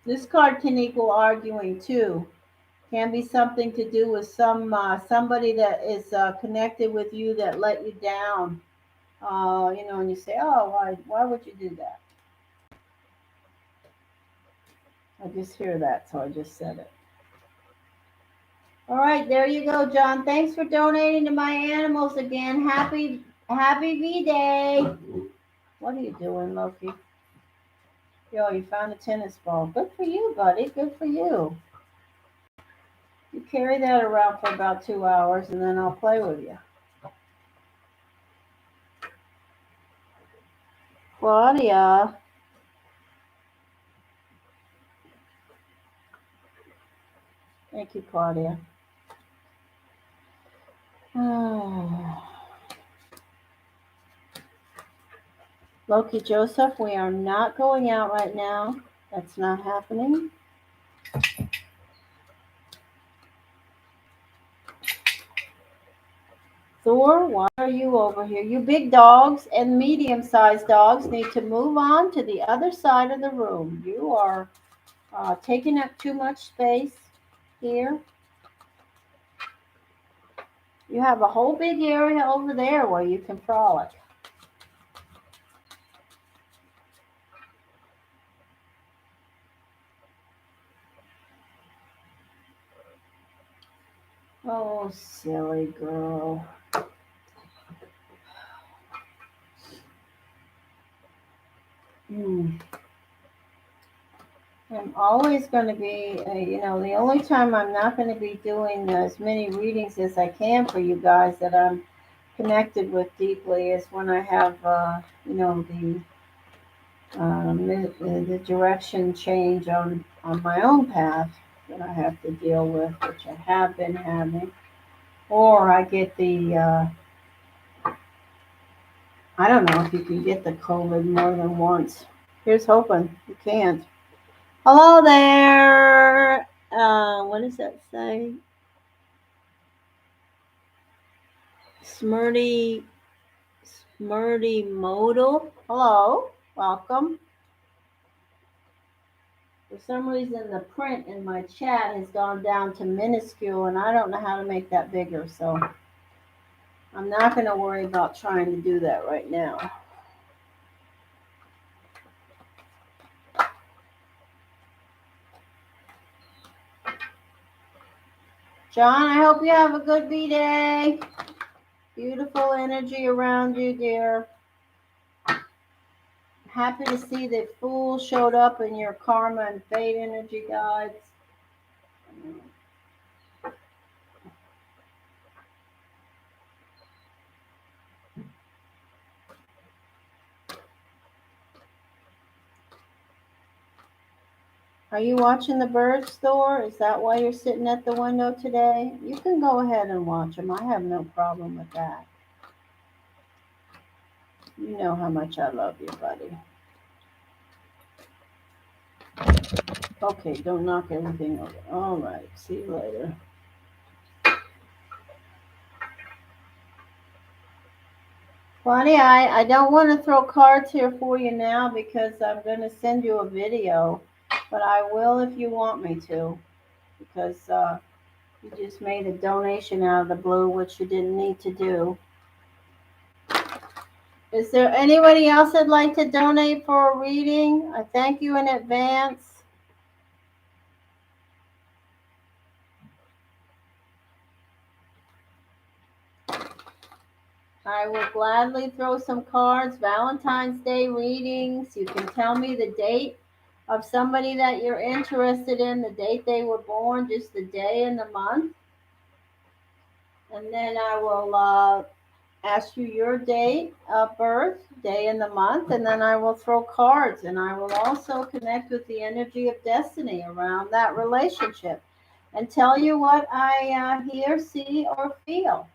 This card can equal arguing too. Can be something to do with somebody that is connected with you that let you down. And you say, "Oh, why would you do that?" I just hear that, so I just said it. All right, there you go, John. Thanks for donating to my animals again. Happy V-Day. What are you doing, Loki? Yo, you found a tennis ball. Good for you, buddy. Good for you. You carry that around for about 2 hours, and then I'll play with you. Claudia. Thank you, Claudia. Loki Joseph, we are not going out right now. That's not happening. Thor, why are you over here? You big dogs and medium-sized dogs need to move on to the other side of the room. You are taking up too much space here. You have a whole big area over there where you can frolic. Oh, silly girl. I'm always going to be, the only time I'm not going to be doing as many readings as I can for you guys that I'm connected with deeply is when I have, the direction change on my own path that I have to deal with, which I have been having. Or I get I don't know if you can get the COVID more than once. Here's hoping you can't. Hello there. What does that say? Smurdy Modal. Hello. Welcome. For some reason, the print in my chat has gone down to minuscule, and I don't know how to make that bigger, so I'm not going to worry about trying to do that right now. John, I hope you have a good V-Day. Beautiful energy around you, dear. Happy to see that Fool showed up in your karma and fate energy guides. Are you watching the birds, Thor? Is that why you're sitting at the window today? You can go ahead and watch them. I have no problem with that. You know how much I love you, buddy. Okay, don't knock everything over. All right, see you later. Claudia, I don't want to throw cards here for you now because I'm going to send you a video, but I will if you want me to, because you just made a donation out of the blue, which you didn't need to do. Is there anybody else that'd like to donate for a reading? I thank you in advance. I will gladly throw some cards. Valentine's Day readings. You can tell me the date of somebody that you're interested in, the date they were born, just the day and the month. And then I will ask you your date of birth, day and the month, and then I will throw cards. And I will also connect with the energy of destiny around that relationship and tell you what I hear, see, or feel.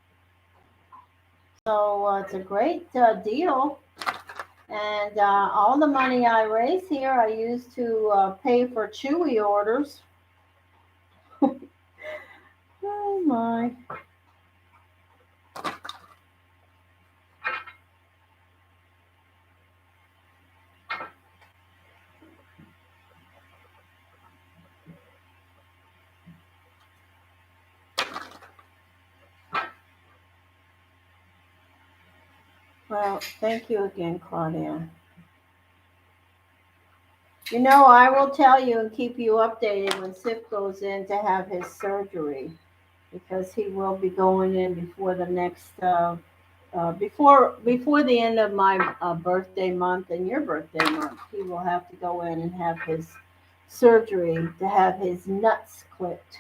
So it's a great deal. And all the money I raise here, I use to pay for Chewy orders. Oh my. Well, thank you again, Claudia. You know, I will tell you and keep you updated when Sif goes in to have his surgery because he will be going in before the next before the end of my birthday month and your birthday month. He will have to go in and have his surgery to have his nuts clipped,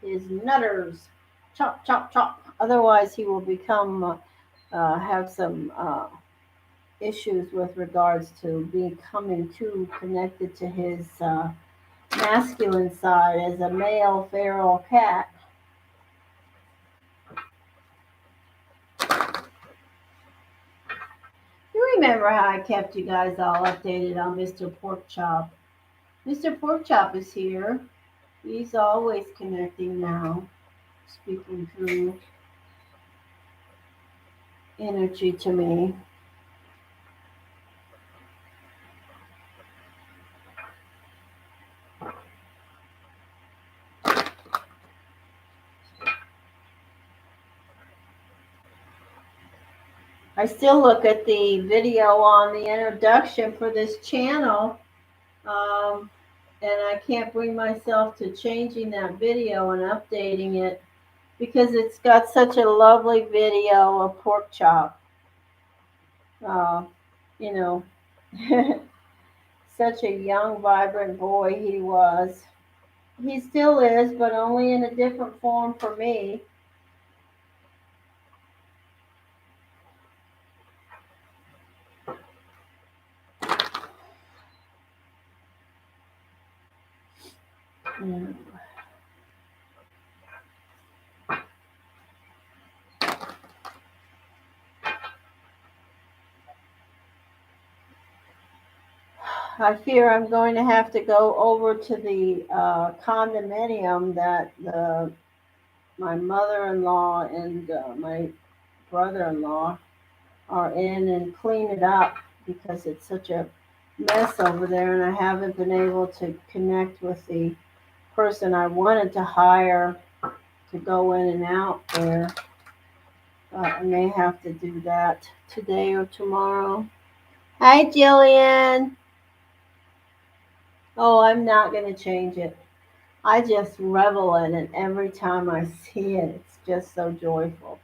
his nutters, chop chop chop. Otherwise, he will become have some issues with regards to becoming too connected to his masculine side as a male feral cat. You remember how I kept you guys all updated on Mr. Porkchop? Mr. Porkchop is here. He's always connecting now, speaking through energy to me. I still look at the video on the introduction for this channel, um, and I can't bring myself to changing that video and updating it because it's got such a lovely video of pork chop. Uh, you know, such a young, vibrant boy he was. He still is, but only in a different form for me. Mm. I fear I'm going to have to go over to the condominium that my mother-in-law and my brother-in-law are in and clean it up because it's such a mess over there, and I haven't been able to connect with the person I wanted to hire to go in and out there. I may have to do that today or tomorrow. Hi, Jillian. Oh, I'm not going to change it. I just revel in it every time I see it. It's just so joyful.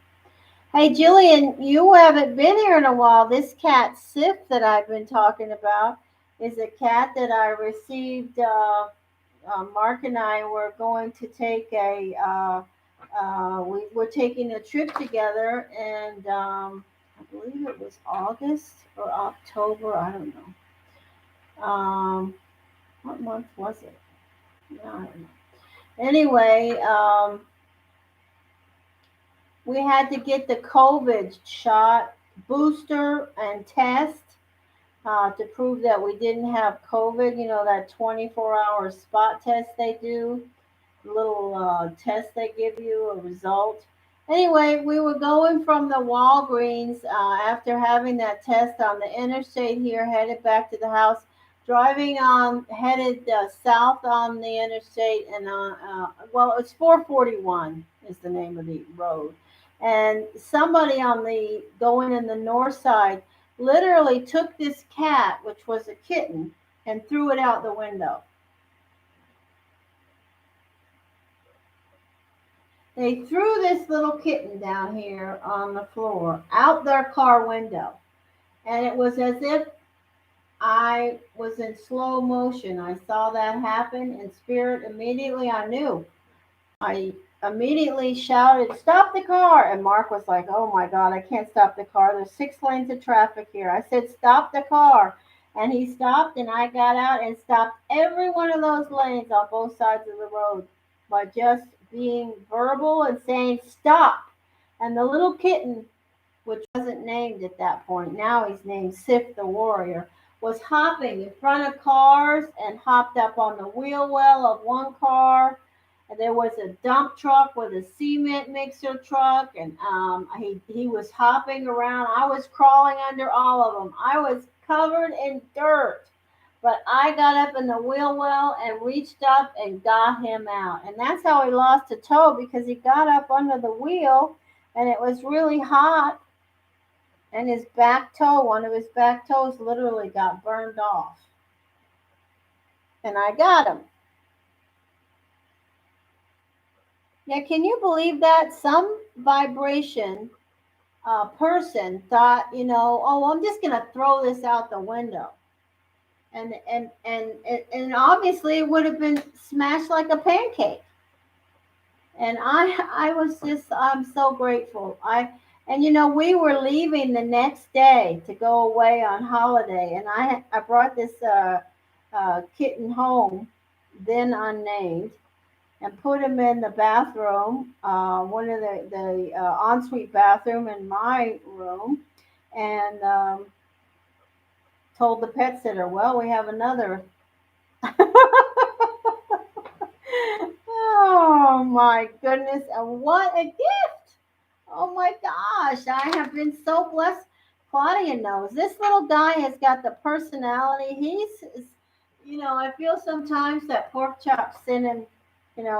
Hey, Jillian, you haven't been here in a while. This cat, Sif, that I've been talking about, is a cat that I received. Mark and I were going to take we were taking a trip together, and I believe it was August or October. I don't know. What month was it? No, I don't know. Anyway, we had to get the COVID shot, booster, and test. to prove that we didn't have COVID. You know, that 24-hour spot test they do, little test they give you, a result. Anyway, we were going from the Walgreens after having that test on the interstate here, headed back to the house, driving on, headed south on the interstate, and well, it's 441 is the name of the road. And somebody on the going in the north side literally took this cat, which was a kitten, and threw it out the window. They threw this little kitten down here on the floor out their car window. And it was as if I was in slow motion. I saw that happen in spirit. Immediately, I knew. I immediately shouted, "Stop the car!" And Mark was like, "Oh my God, I can't stop the car. There's 6 lanes of traffic here." I said, "Stop the car." And he stopped, and I got out and stopped every one of those lanes on both sides of the road by just being verbal and saying, "Stop." And the little kitten, which wasn't named at that point, now he's named Sif the Warrior, was hopping in front of cars and hopped up on the wheel well of one car. And there was a dump truck with a cement mixer truck, and he was hopping around. I was crawling under all of them. I was covered in dirt. But I got up in the wheel well and reached up and got him out. And that's how he lost a toe, because he got up under the wheel and it was really hot, and his back toe, one of his back toes, literally got burned off. And I got him. Now, can you believe that? Some vibration person thought, oh, I'm just going to throw this out the window. And obviously it would have been smashed like a pancake. And I was just, I'm so grateful. And we were leaving the next day to go away on holiday, and I brought this kitten home, then unnamed, and put him in the bathroom, one of the ensuite bathroom in my room, and told the pet sitter, "Well, we have another." Oh my goodness, and what a gift! Oh my gosh, I have been so blessed. Claudia knows this little guy has got the personality. I feel sometimes that pork chop's in him,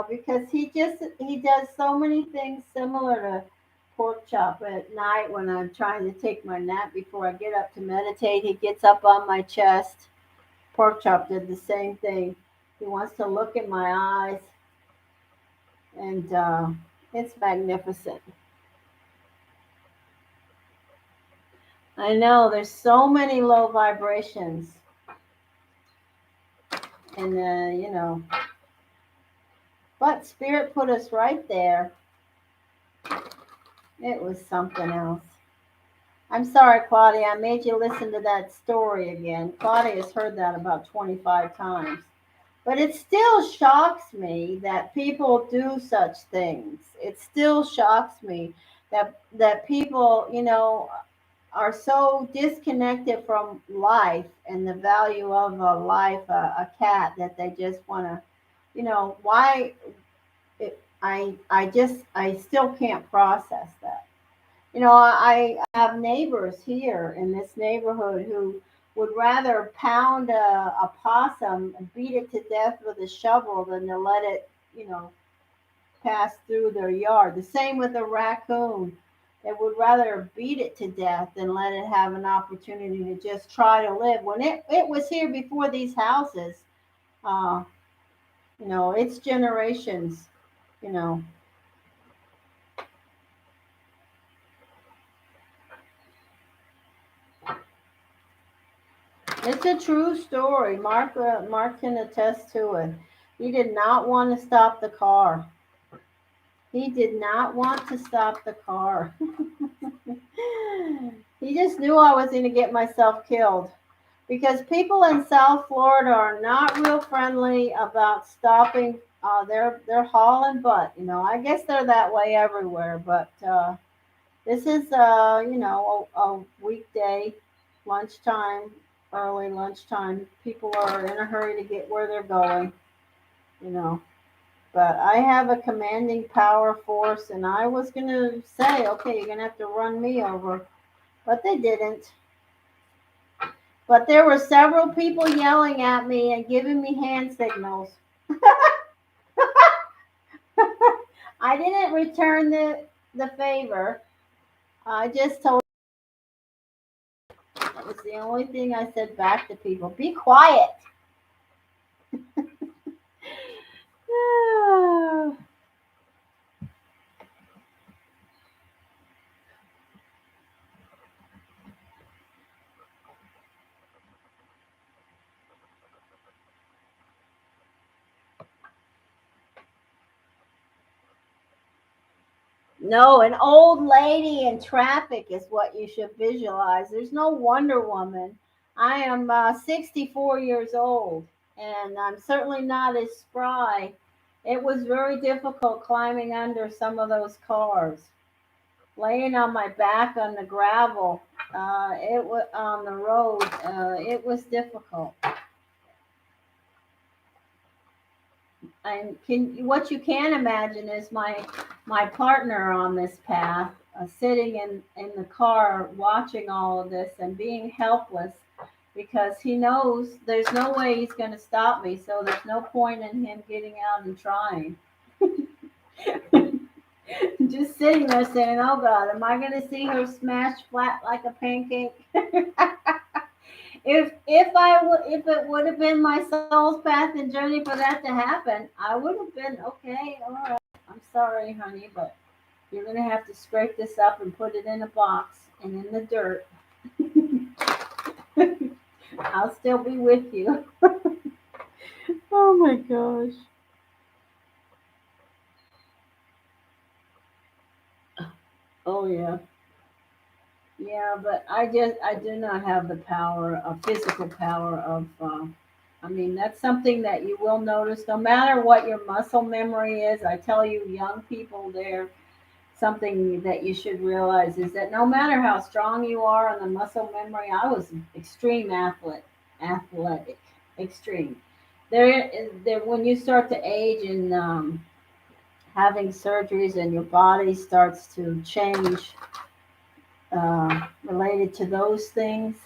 because he does so many things similar to pork chop. At night when I'm trying to take my nap before I get up to meditate, he gets up on my chest. Pork chop did the same thing. He wants to look in my eyes, and it's magnificent. I know there's so many low vibrations, and but spirit put us right there. It was something else. I'm sorry, Claudia, I made you listen to that story again. Claudia's heard that about 25 times. But it still shocks me that people do such things. It still shocks me that people, are so disconnected from life and the value of a life, a cat, that they just want to, why? I still can't process that. I have neighbors here in this neighborhood who would rather pound a possum and beat it to death with a shovel than to let it, pass through their yard. The same with a raccoon. They would rather beat it to death than let it have an opportunity to just try to live. When it was here before these houses, uh, it's generations, you know. It's a true story. Mark can attest to it. He did not want to stop the car. He did not want to stop the car. He just knew I was going to get myself killed, because people in South Florida are not real friendly about stopping. They're hauling butt. I guess they're that way everywhere. But this is a weekday lunchtime. early lunchtime. People are in a hurry to get where they're going, you know. But I have a commanding power force, and I was going to say, okay, you're going to have to run me over. But they didn't. But there were several people yelling at me and giving me hand signals. I didn't return the favor. I just told, that was the only thing I said back to people. Be quiet. No, an old lady in traffic is what you should visualize. There's no Wonder Woman. I am 64 years old, and I'm certainly not as spry. It was very difficult climbing under some of those cars, laying on my back on the gravel. It was on the road. It was difficult. And what you can imagine is my partner on this path, sitting in the car watching all of this and being helpless because he knows there's no way he's going to stop me, so there's no point in him getting out and trying. Just sitting there saying, oh God, am I going to see her smash flat like a pancake? If it would have been my soul's path and journey for that to happen, I would have been okay. All right, I'm sorry, honey, but you're gonna have to scrape this up and put it in a box and in the dirt. I'll still be with you. Oh my gosh. Oh yeah. Yeah, but I do not have the power of physical power of. I mean, that's something that you will notice no matter what your muscle memory is. I tell you, young people, there something that you should realize is that no matter how strong you are on the muscle memory, I was extreme athletic, extreme. There, when you start to age and having surgeries and your body starts to change related to those things,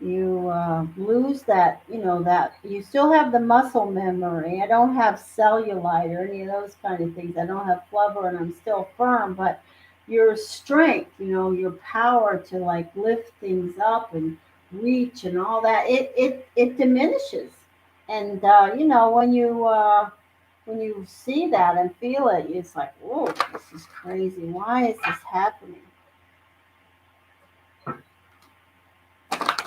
you lose that, that you still have the muscle memory. I don't have cellulite or any of those kind of things. I don't have flubber and I'm still firm, but your strength, your power to like lift things up and reach and all that, it diminishes. And when you see that and feel it, it's like, whoa, this is crazy. Why is this happening?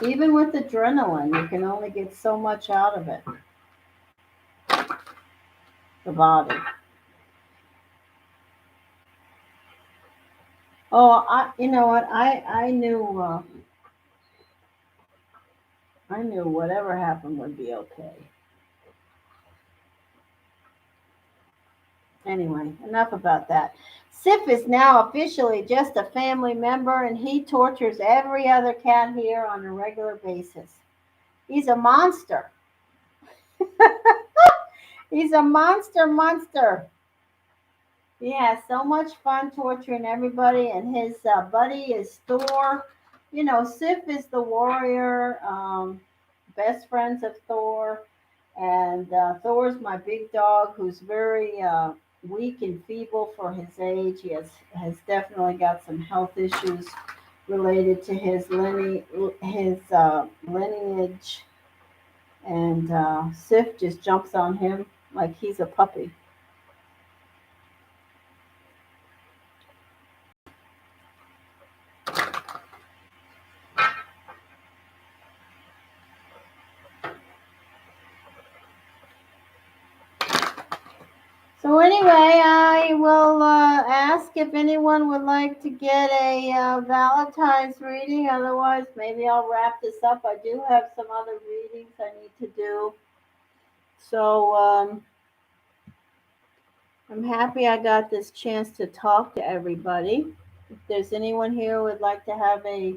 Even with adrenaline, you can only get so much out of it, the body. Oh, you know what? I knew whatever happened would be okay. Anyway, enough about that. Sif is now officially just a family member, and he tortures every other cat here on a regular basis. He's a monster. He's a monster. He has so much fun torturing everybody, and his buddy is Thor. Sif is the warrior, best friends of Thor, and Thor's my big dog, who's very weak and feeble for his age. He has definitely got some health issues related to his lineage, and Sif just jumps on him like he's a puppy. So anyway, I will ask if anyone would like to get a Valentine's reading. Otherwise, maybe I'll wrap this up. I do have some other readings I need to do. So I'm happy I got this chance to talk to everybody. If there's anyone here who would like to have a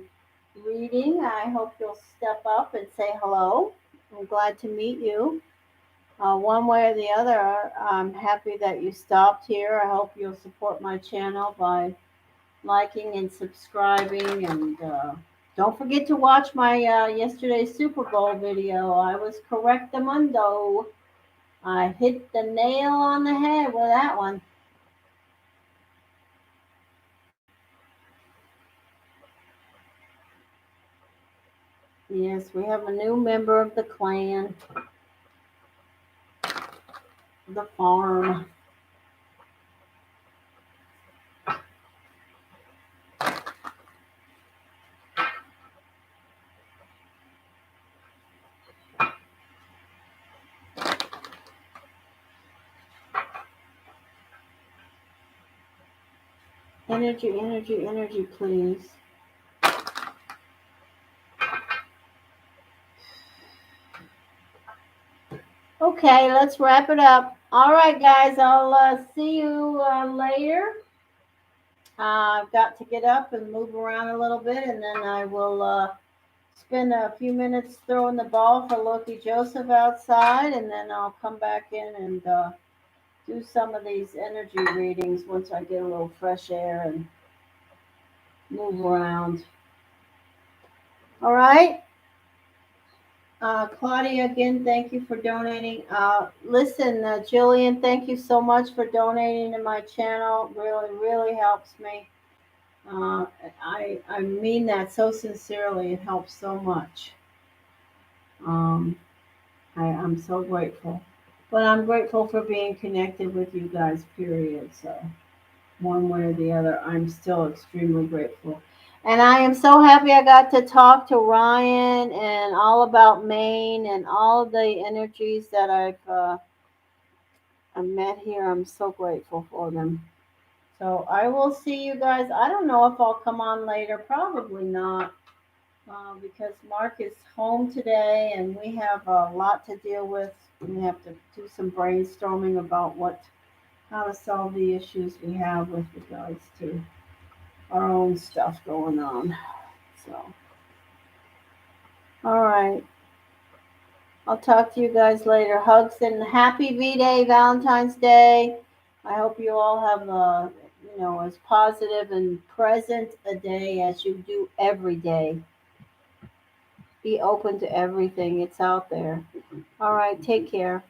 reading. I hope you'll step up and say hello. I'm glad to meet you. One way or the other, I'm happy that you stopped here. I hope you'll support my channel by liking and subscribing. And don't forget to watch my yesterday's Super Bowl video. I was correctamundo. I hit the nail on the head with that one. Yes, we have a new member of the clan, the farm. Energy, energy, energy, please. Okay, let's wrap it up. All right, guys, I'll see you later. I've got to get up and move around a little bit, and then I will spend a few minutes throwing the ball for Loki Joseph outside, and then I'll come back in and do some of these energy readings once I get a little fresh air and move around. All right. Claudia, again, thank you for donating. Listen, Jillian, thank you so much for donating to my channel. Really, really helps me. I mean that so sincerely. It helps so much. Um, I'm so grateful. But I'm grateful for being connected with you guys, period. So, one way or the other, I'm still extremely grateful. And I am so happy I got to talk to Ryan and all about Maine and all of the energies that I've met here. I'm so grateful for them. So I will see you guys. I don't know if I'll come on later. Probably not, because Mark is home today and we have a lot to deal with. We have to do some brainstorming about how to solve the issues we have with regards to our own stuff going on. So, all right. I'll talk to you guys later. Hugs and happy V-Day, Valentine's Day. I hope you all have as positive and present a day as you do every day. Be open to everything. It's out there. All right. Take care.